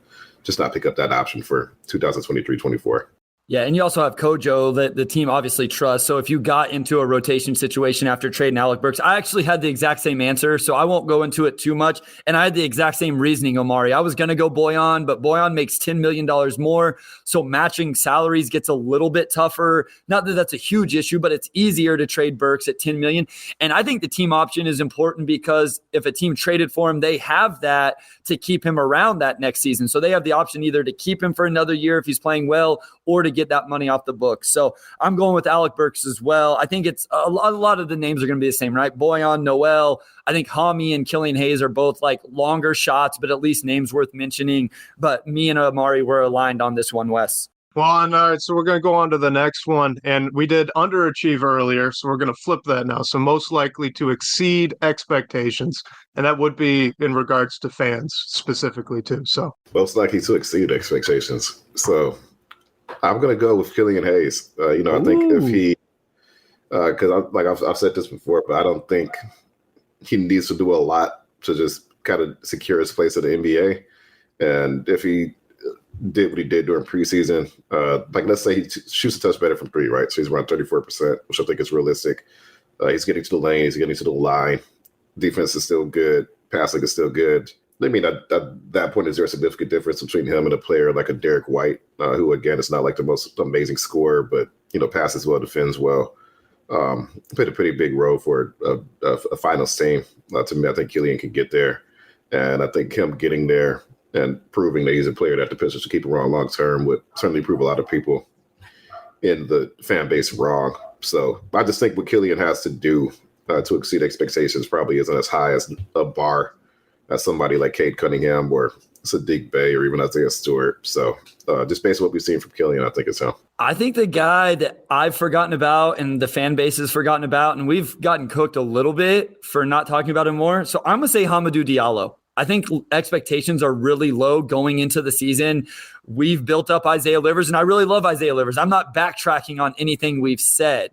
B: just not pick up that option for 2023-24.
A: Yeah, and you also have Kojo that the team obviously trusts. So if you got into a rotation situation after trading Alec Burks, I actually had the exact same answer, so I won't go into it too much. And I had the exact same reasoning, Omari. I was going to go Bojan, but Bojan makes $10 million more, so matching salaries gets a little bit tougher. Not that that's a huge issue, but it's easier to trade Burks at $10 million. And I think the team option is important because if a team traded for him, they have that to keep him around that next season. So they have the option either to keep him for another year if he's playing well or to get that money off the books. So I'm going with Alec Burks as well. I think it's a lot of the names are going to be the same, right? Bojan, Noel. I think Hami and Killian Hayes are both like longer shots, but at least names worth mentioning. But me and Omari were aligned on this one, Wes.
F: Well, all right, so we're going to go on to the next one. And we did underachieve earlier, so we're going to flip that now. So most likely to exceed expectations. And that would be in regards to fans specifically too. So
B: most likely to exceed expectations. So I'm going to go with Killian Hayes. I think if he, because I've said this before, but I don't think he needs to do a lot to just kind of secure his place in the NBA. And if he did what he did during preseason, let's say he shoots a touch better from 3, right? So he's around 34%, which I think is realistic. He's getting to the lane, he's getting to the line. Defense is still good. Passing is still good. I mean, at that point, is there a significant difference between him and a player like a Derek White, who, again, is not like the most amazing scorer, but, passes well, defends well. Played a pretty big role for a finals team. To me, I think Killian can get there. And I think him getting there and proving that he's a player that the Pistons should keep around long term would certainly prove a lot of people in the fan base wrong. So I just think what Killian has to do to exceed expectations probably isn't as high as a bar as somebody like Cade Cunningham or Sadiq Bey or even Isaiah Stewart. So just based on what we've seen from Killian, I think it's him.
A: I think the guy that I've forgotten about and the fan base has forgotten about, and we've gotten cooked a little bit for not talking about him more. So I'm going to say Hamidou Diallo. I think expectations are really low going into the season. We've built up Isaiah Livers, and I really love Isaiah Livers. I'm not backtracking on anything we've said.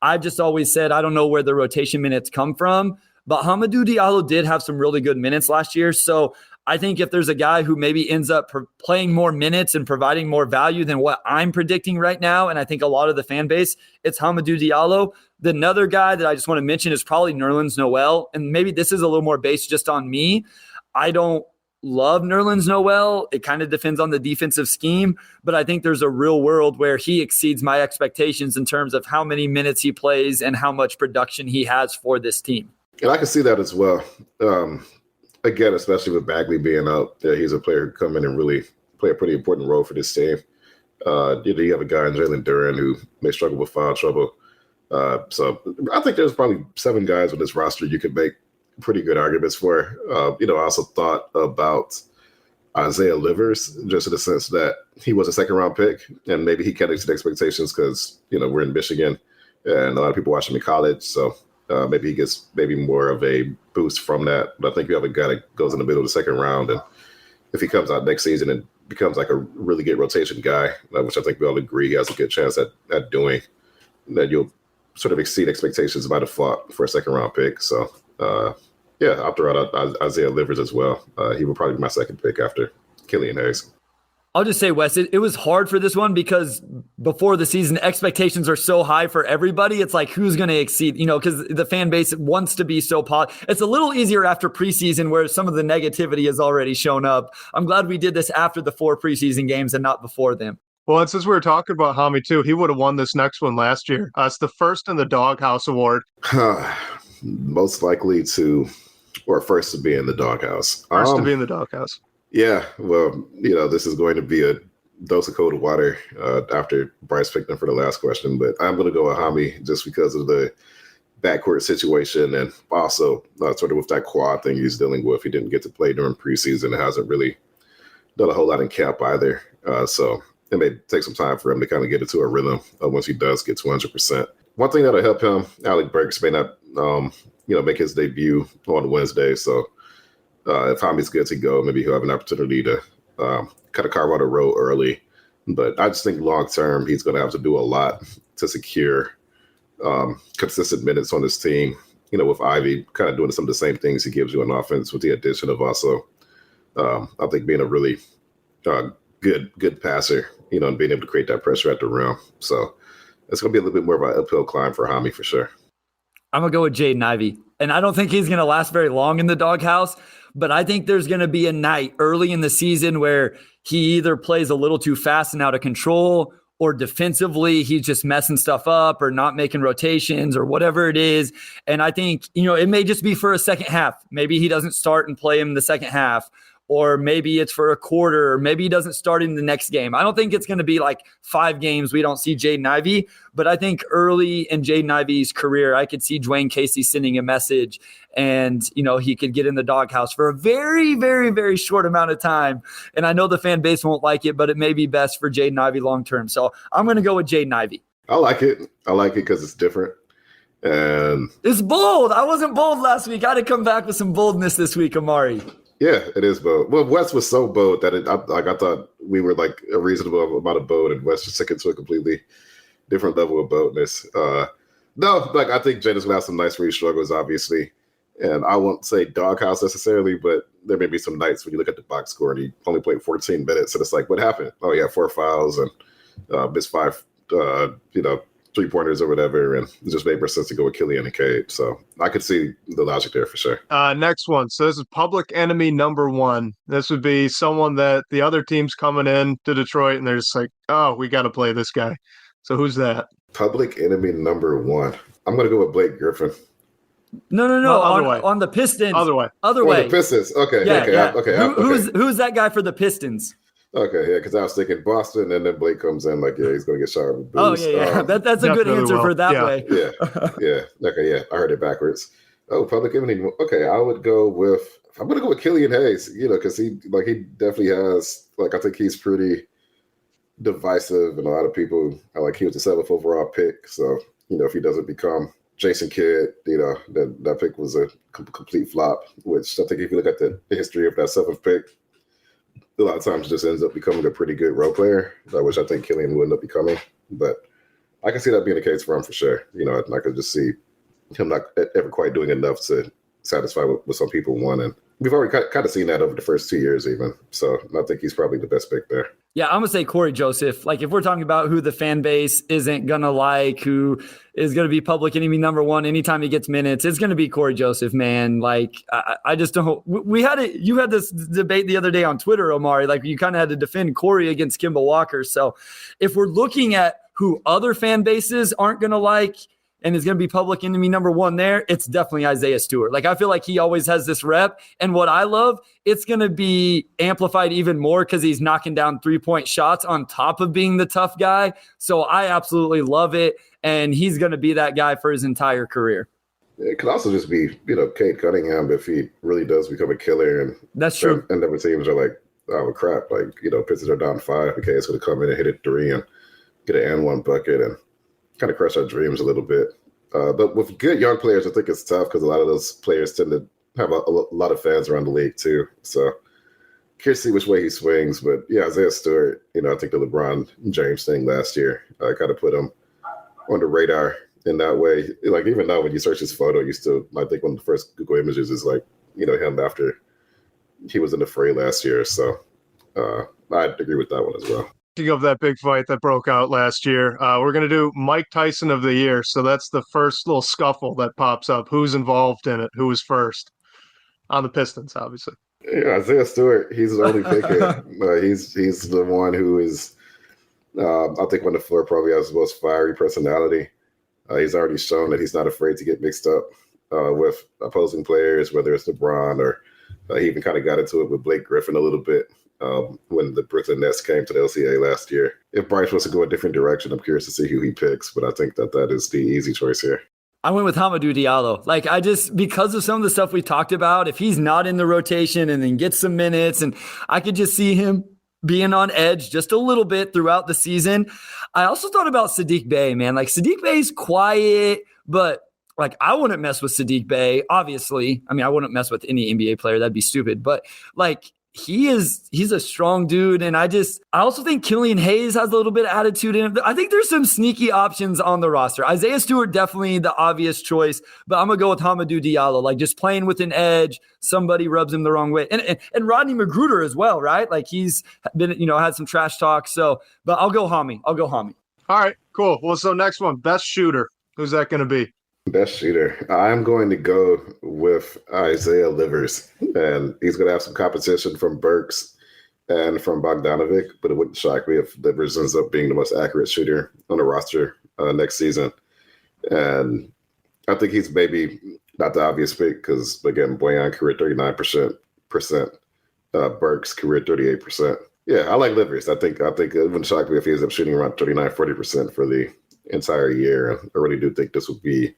A: I've just always said I don't know where the rotation minutes come from, but Hamidou Diallo did have some really good minutes last year. So I think if there's a guy who maybe ends up playing more minutes and providing more value than what I'm predicting right now, and I think a lot of the fan base, it's Hamidou Diallo. The another guy that I just want to mention is probably Nerlens Noel, and maybe this is a little more based just on me. I don't love Nerlens Noel. It kind of depends on the defensive scheme, but I think there's a real world where he exceeds my expectations in terms of how many minutes he plays and how much production he has for this team.
B: And I can see that as well. again, especially with Bagley being out, he's a player who come in and really play a pretty important role for this team. You have a guy in Jalen Duren who may struggle with foul trouble. So I think there's probably 7 guys on this roster you could make pretty good arguments for. I also thought about Isaiah Livers, just in the sense that he was a second-round pick, and maybe he can't exceed expectations because, we're in Michigan, and a lot of people watch him in college, so maybe he gets more of a boost from that. But I think you have a guy that goes in the middle of the second round, and if he comes out next season and becomes like a really good rotation guy, which I think we all agree he has a good chance at doing, that you'll sort of exceed expectations by default for a second-round pick. So, I'll throw out Isaiah Livers as well. He will probably be my second pick after Killian Hayes.
A: I'll just say, Wes, it was hard for this one because before the season, expectations are so high for everybody. It's like, who's going to exceed, because the fan base wants to be so positive. It's a little easier after preseason where some of the negativity has already shown up. I'm glad we did this after the 4 preseason games and not before them.
F: Well, and since we were talking about Hami too, he would have won this next one last year. It's the first in the Doghouse Award.
B: Most likely to, or first to be in the doghouse.
F: First to be in the doghouse.
B: Yeah, well, this is going to be a dose of cold water after Bryce picked him for the last question, but I'm going to go with Hami just because of the backcourt situation and also sort of with that quad thing he's dealing with. He didn't get to play during preseason and hasn't really done a whole lot in camp either. So it may take some time for him to kind of get into a rhythm once he does get to 100%. One thing that'll help him, Alec Burks may not, make his debut on Wednesday. So if Hami's good to go, maybe he'll have an opportunity to kind of carve out a role early. But I just think long term, he's going to have to do a lot to secure consistent minutes on this team. With Ivy kind of doing some of the same things he gives you on offense, with the addition of also, I think, being a really good passer, and being able to create that pressure at the rim. So it's going to be a little bit more of an uphill climb for Hami for sure.
A: I'm going to go with Jaden Ivey. And I don't think he's going to last very long in the doghouse, but I think there's going to be a night early in the season where he either plays a little too fast and out of control, or defensively he's just messing stuff up or not making rotations or whatever it is. And I think, it may just be for a second half. Maybe he doesn't start and play him in the second half. Or maybe it's for a quarter, or maybe he doesn't start in the next game. I don't think it's going to be like 5 games we don't see Jaden Ivey, but I think early in Jaden Ivey's career, I could see Dwayne Casey sending a message and, he could get in the doghouse for a very, very, very short amount of time. And I know the fan base won't like it, but it may be best for Jaden Ivey long term. So I'm going to go with Jaden Ivey.
B: I like it. Because it's different. And
A: it's bold. I wasn't bold last week. I had to come back with some boldness this week, Omari.
B: Yeah, it is bold. Well, Wes was so bold that I thought we were like a reasonable amount of bold, and Wes just took it to a completely different level of boldness. I think Jaden's gonna have some nights where he struggles, obviously, and I won't say doghouse necessarily, but there may be some nights when you look at the box score and he only played 14 minutes, and it's like, what happened? Oh, yeah, 4 fouls and missed 5, 3-pointers or whatever, and it just made more sense to go with Killian and Cade. So I could see the logic there for sure.
F: Next one. So this is public enemy number 1. This would be someone that the other team's coming in to Detroit, and they're just like, oh, we got to play this guy. So who's that?
B: Public enemy number 1. I'm going to go with Blake Griffin.
A: No. On the Pistons.
F: Other way.
B: The Pistons. Okay.
A: Yeah.
B: Okay.
A: Who's that guy for the Pistons?
B: Okay, yeah, because I was thinking Boston, and then Blake comes in like, he's going to get shot with boost.
A: Oh, yeah. That's a good answer for that way.
B: Yeah. Okay, yeah, I heard it backwards. Oh, public enemy. Okay, I'm going to go with Killian Hayes, because he definitely has, I think he's pretty divisive, and a lot of people are like, he was the 7th overall pick. So, if he doesn't become Jason Kidd, that pick was a complete flop, which I think if you look at the history of that 7th pick, a lot of times it just ends up becoming a pretty good role player, which I think Killian will end up becoming. But I can see that being the case for him for sure. I could just see him not ever quite doing enough to satisfy what some people want. And we've already kind of seen that over the first 2 years even. So I think he's probably the best pick there.
A: Yeah, I'm going to say Corey Joseph. If we're talking about who the fan base isn't going to like, who is going to be public enemy number 1 anytime he gets minutes, it's going to be Corey Joseph, man. I just don't – you had this debate the other day on Twitter, Omari. You kind of had to defend Corey against Kemba Walker. So if we're looking at who other fan bases aren't going to like and is going to be public enemy number one there, it's definitely Isaiah Stewart. Like, I feel like he always has this rep. And what I love, it's going to be amplified even more because he's knocking down 3-point shots on top of being the tough guy. So I absolutely love it. And he's going to be that guy for his entire career.
B: It could also just be, Cade Cunningham if he really does become a killer. And
A: that's true.
B: And other teams are like, oh, crap. Like, Pistons are down 5. Okay, it's going to come in and hit a 3 and get an and 1 bucket and kind of crush our dreams a little bit. But with good young players, I think it's tough because a lot of those players tend to have a lot of fans around the league too. So curious to see which way he swings. But yeah, Isaiah Stewart, I think the LeBron James thing last year kind of put him on the radar in that way. Like, even now when you search his photo, you still, I think one of the first Google images is like, him after he was in the fray last year. So I'd agree with that one as well.
F: Speaking of that big fight that broke out last year, we're going to do Mike Tyson of the year. So that's the first little scuffle that pops up. Who's involved in it? Who was first? On the Pistons, obviously.
B: Yeah, Isaiah Stewart, he's the only pick here. He's the one who is, I think, on the floor probably has the most fiery personality. He's already shown that he's not afraid to get mixed up with opposing players, whether it's LeBron or he even kind of got into it with Blake Griffin a little bit when the Brooklyn Nets came to the LCA last year. If Bryce wants to go a different direction, I'm curious to see who he picks, but I think that is the easy choice here.
A: I went with Hamidou Diallo. Like, because of some of the stuff we talked about, if he's not in the rotation and then gets some minutes, and I could just see him being on edge just a little bit throughout the season. I also thought about Saddiq Bey, man. Like, Saddiq Bey's quiet, but like, I wouldn't mess with Saddiq Bey, obviously. I mean, I wouldn't mess with any NBA player. That'd be stupid. But like, he's a strong dude. And I also think Killian Hayes has a little bit of attitude in him. I think there's some sneaky options on the roster. Isaiah Stewart, definitely the obvious choice, but I'm going to go with Hamidou Diallo, like just playing with an edge. Somebody rubs him the wrong way. And Rodney Magruder as well, right? Like, he's been, had some trash talk. So, but I'll go Hami. All
F: right, cool. Well, so next one, best shooter. Who's that going to be?
B: Best shooter. I'm going to go with Isaiah Livers, and he's going to have some competition from Burks and from Bogdanovic, but it wouldn't shock me if Livers ends up being the most accurate shooter on the roster next season. And I think he's maybe not the obvious pick because, again, Boyan career 39%, Burks career 38%. Yeah, I like Livers. I think it wouldn't shock me if he ends up shooting around 39-40% for the entire year. I really do think this would be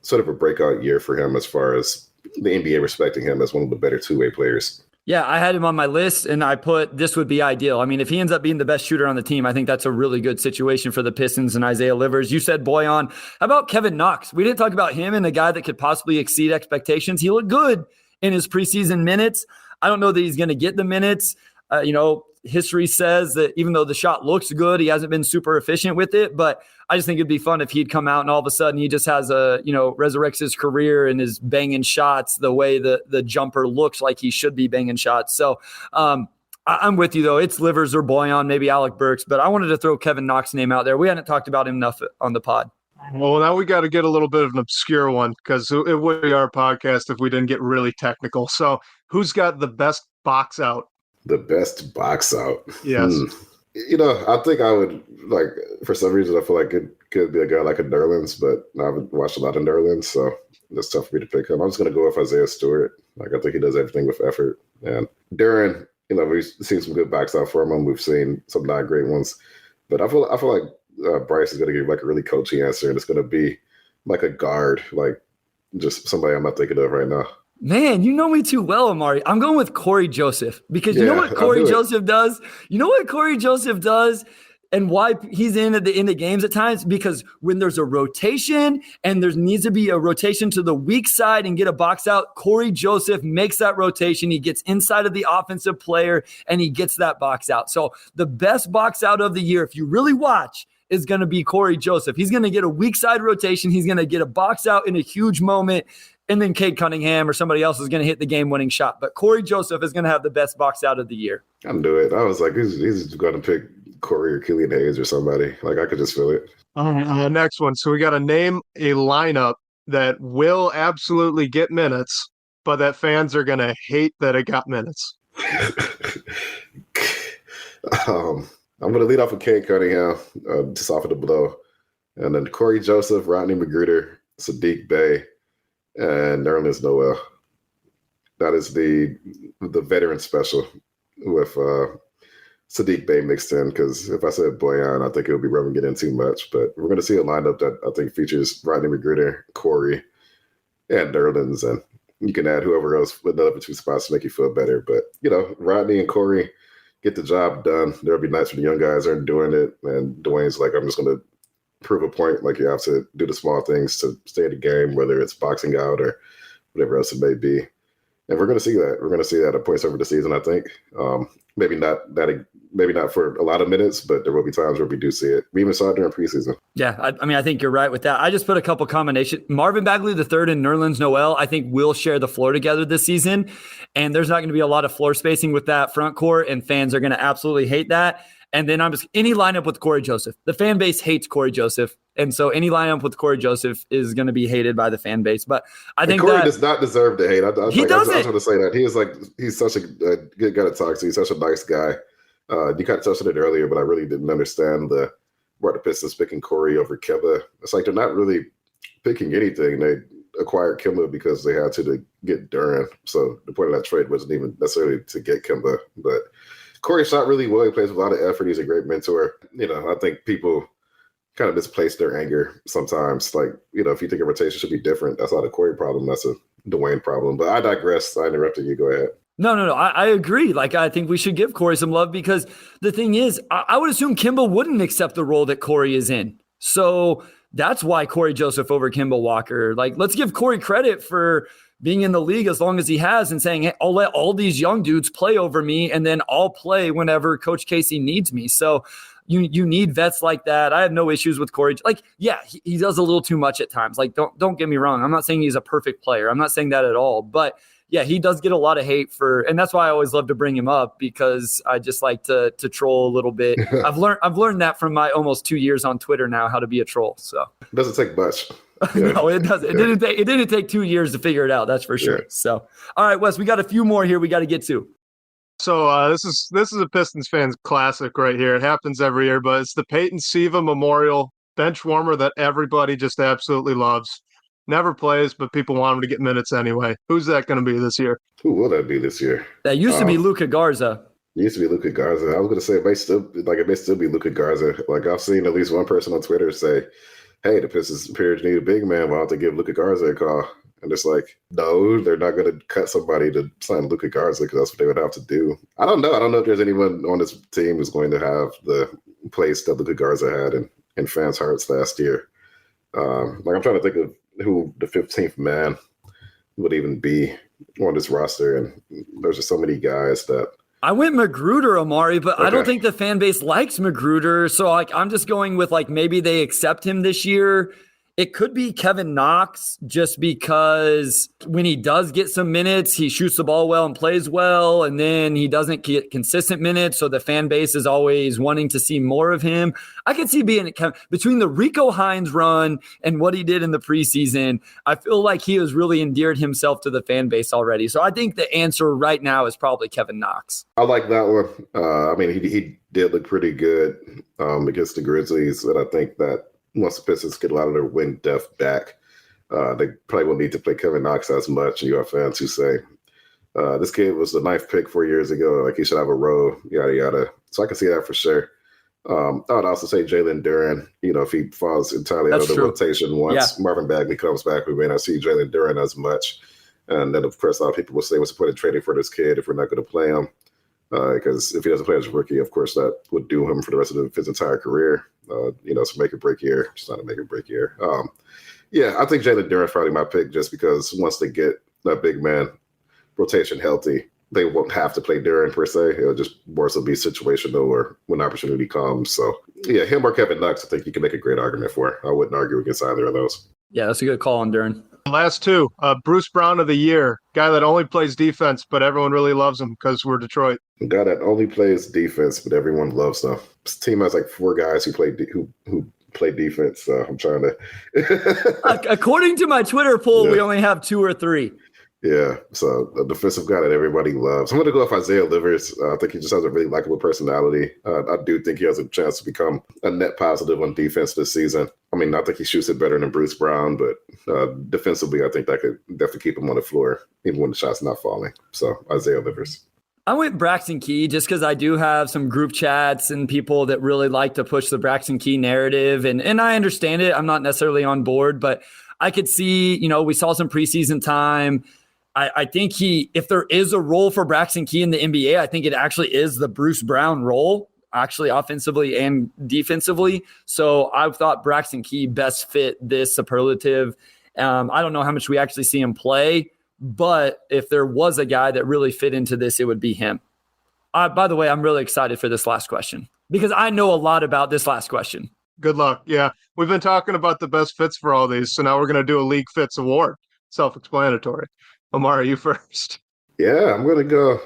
B: sort of a breakout year for him as far as the NBA respecting him as one of the better two-way players.
A: Yeah, I had him on my list, and I put this would be ideal. I mean, if he ends up being the best shooter on the team, I think that's a really good situation for the Pistons and Isaiah Livers. You said Boyan. How about Kevin Knox? We didn't talk about him and a guy that could possibly exceed expectations. He looked good in his preseason minutes. I don't know that he's going to get the minutes. History says that even though the shot looks good, he hasn't been super efficient with it. But I just think it'd be fun if he'd come out and all of a sudden he just has resurrects his career and is banging shots the way the jumper looks like he should be banging shots. So I'm with you, though. It's Livers or Boyan, maybe Alec Burks. But I wanted to throw Kevin Knox's name out there. We hadn't talked about him enough on the pod.
F: Well, now we got to get a little bit of an obscure one because it would be our podcast if we didn't get really technical. So who's got the best box out?
B: The best box out.
F: Yes.
B: I think I would, like, for some reason, I feel like it could be a guy like a Nerlens, but I haven't watched a lot of Nerlens, so it's tough for me to pick him. I'm just going to go with Isaiah Stewart. Like, I think he does everything with effort. And Duran, we've seen some good box out from him. We've seen some not great ones. But I feel like Bryce is going to give, like, a really coachy answer, and it's going to be like a guard, like just somebody I'm not thinking of right now.
A: Man, you know me too well, Omari. I'm going with Corey Joseph because you know what Corey Joseph does? You know what Corey Joseph does and why he's in at the end of games at times? Because when there's a rotation and there needs to be a rotation to the weak side and get a box out, Corey Joseph makes that rotation. He gets inside of the offensive player and he gets that box out. So the best box out of the year, if you really watch, is going to be Corey Joseph. He's going to get a weak side rotation. He's going to get a box out in a huge moment. And then Cade Cunningham or somebody else is going to hit the game-winning shot. But Corey Joseph is going to have the best box out of the year.
B: I'm doing it. I was like, he's going to pick Corey or Killian Hayes or somebody. Like, I could just feel it.
F: All right, next one. So we got to name a lineup that will absolutely get minutes, but that fans are going to hate that it got minutes.
B: I'm going to lead off with Cade Cunningham, just off of the blow. And then Corey Joseph, Rodney Magruder, Sadiq Bey, and Nerlens Noel. That is the veteran special with Sadiq Bey mixed in, because if I said Boyan, I think it would be rubbing it in too much. But we're going to see a lineup that I think features Rodney Magruder, Corey, and Nerlens, and you can add whoever else with the other 2 spots to make you feel better. But, Rodney and Corey get the job done. There'll be nights when the young guys aren't doing it, and Dwayne's like, I'm just going to prove a point. Like, you have to do the small things to stay in the game, whether it's boxing out or whatever else it may be. And we're going to see that. We're going to see that at points over the season, I think. Maybe not for a lot of minutes, but there will be times where we do see it. We even saw it during preseason.
A: Yeah, I think you're right with that. I just put a couple combinations. Marvin Bagley III and Nerlens Noel, I think, will share the floor together this season. And there's not going to be a lot of floor spacing with that front court, and fans are going to absolutely hate that. And then any lineup with Corey Joseph. The fan base hates Corey Joseph. And so any lineup with Corey Joseph is going to be hated by the fan base. But I think
B: Corey does not deserve to hate.
A: He doesn't.
B: I was going to say that. He's such a good guy to talk to. He's such a nice guy. You kind of touched on it earlier, but I really didn't understand why the Pistons picking Corey over Kemba. It's like they're not really picking anything. They acquired Kemba because they had to get Duren. So the point of that trade wasn't even necessarily to get Kemba. But Corey shot really well. He plays with a lot of effort. He's a great mentor. I think people kind of misplace their anger sometimes. Like, if you think a rotation should be different, that's not a Corey problem. That's a Dwayne problem. But I digress. I interrupted you. Go ahead.
A: No. I agree. Like, I think we should give Corey some love, because the thing is, I would assume Kemba wouldn't accept the role that Corey is in. So that's why Corey Joseph over Kemba Walker. Like, let's give Corey credit for being in the league as long as he has and saying, hey, I'll let all these young dudes play over me, and then I'll play whenever Coach Casey needs me. So you need vets like that. I have no issues with Corey. Like, yeah, he does a little too much at times. Like, don't get me wrong. I'm not saying he's a perfect player. I'm not saying that at all. But yeah, he does get a lot of hate and that's why I always love to bring him up, because I just like to troll a little bit. I've learned that from my almost 2 years on Twitter now, how to be a troll. So
B: it doesn't take much. Yeah.
A: No, it doesn't. It didn't take 2 years to figure it out. That's for sure.
B: Yeah.
A: So, all right, Wes, we got a few more here we got to get to.
F: So this is a Pistons fans classic right here. It happens every year, but it's the Peyton Siva Memorial bench warmer that everybody just absolutely loves. Never plays, but people want him to get minutes anyway. Who's that going to be this year?
B: Who will that be this year?
A: That used to be Luka Garza.
B: It used to be Luka Garza. I was going to say it may still be Luka Garza. Like, I've seen at least one person on Twitter say, hey, the Pistons appear to need a big man. Why don't they give Luka Garza a call? And it's like, no, they're not going to cut somebody to sign Luka Garza, because that's what they would have to do. I don't know. I don't know if there's anyone on this team who's going to have the place that Luka Garza had in fans' hearts last year. I'm trying to think of who the 15th man would even be on this roster. And there's just so many guys that.
A: I went Magruder, Omari, but
B: Okay.
A: I don't think the fan base likes Magruder. So I'm just going with maybe they accept him this year. It could be Kevin Knox, just because when he does get some minutes, he shoots the ball well and plays well, and then he doesn't get consistent minutes, so the fan base is always wanting to see more of him. I could see between the Rico Hines run and what he did in the preseason, I feel like he has really endeared himself to the fan base already. So I think the answer right now is probably Kevin Knox.
B: I like that one. He did look pretty good against the Grizzlies, and I think that once the Pistons get a lot of their wing depth back, they probably won't need to play Kevin Knox as much. And you have fans who say, this kid was the 9th pick 4 years ago, like he should have a role, yada, yada. So I can see that for sure. I would also say Jalen Duren, if he falls entirely out of the rotation once Marvin Bagley comes back, we may not see Jalen Duren as much. And then, of course, a lot of people will say, what's the point of trading for this kid if we're not going to play him? Because if he doesn't play as a rookie, of course, that would doom him for the rest of his entire career. It's a make or break year. It's not a make or break year. I think Jalen Duren is probably my pick, just because once they get that big man rotation healthy, they won't have to play Duren per se. It'll just more so be situational or when opportunity comes. So, him or Kevin Knox, I think you can make a great argument for. I wouldn't argue against either of those.
A: Yeah, that's a good call on Duren.
F: Last two, Bruce Brown of the year, guy that only plays defense, but everyone really loves him because we're Detroit.
B: A guy that only plays defense, but everyone loves him. This team has 4 guys who play defense. So I'm trying to.
A: According to my Twitter poll, we only have 2 or 3.
B: Yeah, so a defensive guy that everybody loves. I'm going to go with Isaiah Livers. I think he just has a really likable personality. I do think he has a chance to become a net positive on defense this season. I'm mean, I think he shoots it better than Bruce Brown, but defensively, I think that could definitely keep him on the floor, even when the shot's not falling. So Isaiah Livers.
A: I went Braxton Key just because I do have some group chats and people that really like to push the Braxton Key narrative. And I understand it. I'm not necessarily on board, but I could see, we saw some preseason time. I think if there is a role for Braxton Key in the NBA, I think it actually is the Bruce Brown role, actually offensively and defensively. So I thought Braxton Key best fit this superlative. I don't know how much we actually see him play, but if there was a guy that really fit into this, it would be him. By the way, I'm really excited for this last question because I know a lot about this last question.
F: Good luck. Yeah, we've been talking about the best fits for all these, so now we're going to do a League Fits Award. Self-explanatory. Omari, you first.
B: Yeah, I'm going to go.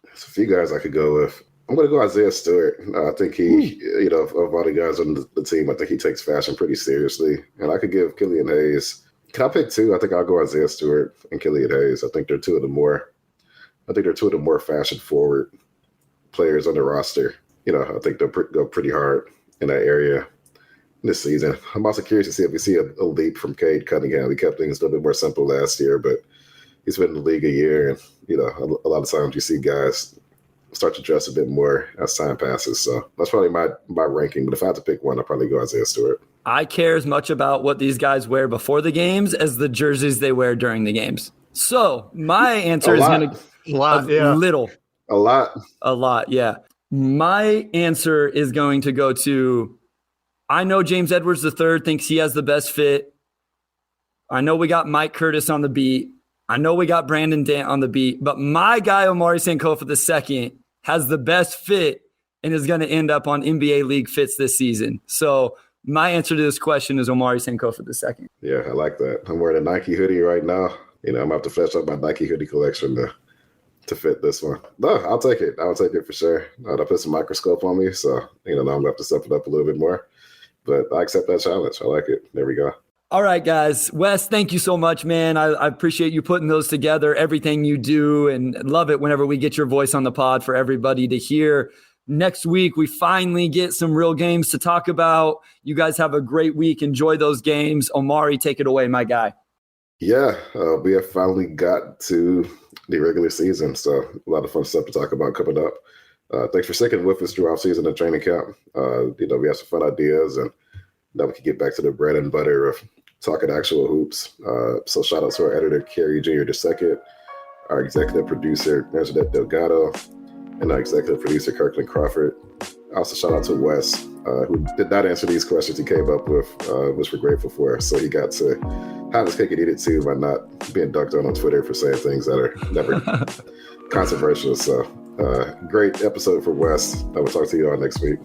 B: There's a few guys I could go with. I'm going to go Isaiah Stewart. I think he, of all the guys on the team, I think he takes fashion pretty seriously. And I could give Killian Hayes. Can I pick two? I think I'll go Isaiah Stewart and Killian Hayes. I think they're two of the more fashion-forward players on the roster. I think they'll go pretty hard in that area this season. I'm also curious to see if we see a leap from Cade Cunningham. He kept things a little bit more simple last year, but he's been in the league a year, and a lot of times you see guys start to dress a bit more as time passes. So that's probably my ranking. But if I had to pick one, I'd probably go Isaiah Stewart.
A: I care as much about what these guys wear before the games as the jerseys they wear during the games. So my answer is going to a lot. Yeah. My answer is going to go to, I know James Edwards III thinks he has the best fit. I know we got Mike Curtis on the beat. I know we got Brandon Dant on the beat, but my guy, Omari Sankofa II, has the best fit and is going to end up on NBA League Fits this season. So my answer to this question is Omari Sankofa II.
B: Yeah, I like that. I'm wearing a Nike hoodie right now. I'm going to have to flesh up my Nike hoodie collection to fit this one. No, I'll take it. I'll take it for sure. I'll put some microscope on me, so now I'm going to have to step it up a little bit more. But I accept that challenge. I like it. There we go.
A: All right, guys. Wes, thank you so much, man. I appreciate you putting those together, everything you do, and love it whenever we get your voice on the pod for everybody to hear. Next week, we finally get some real games to talk about. You guys have a great week. Enjoy those games. Omari, take it away, my guy.
B: Yeah, we have finally got to the regular season, so a lot of fun stuff to talk about coming up. Thanks for sticking with us through off-season and training camp. We have some fun ideas, and now we can get back to the bread and butter of talking actual hoops. So shout out to our editor, Kerry Jr. II, our executive producer, Anjanette Delgado, and our executive producer, Kirkland Crawford. Also shout out to Wes, who did not answer these questions he came up with, which we're grateful for. So he got to have his cake and eat it too by not being dunked on Twitter for saying things that are never controversial. So great episode for Wes. I will talk to you all next week.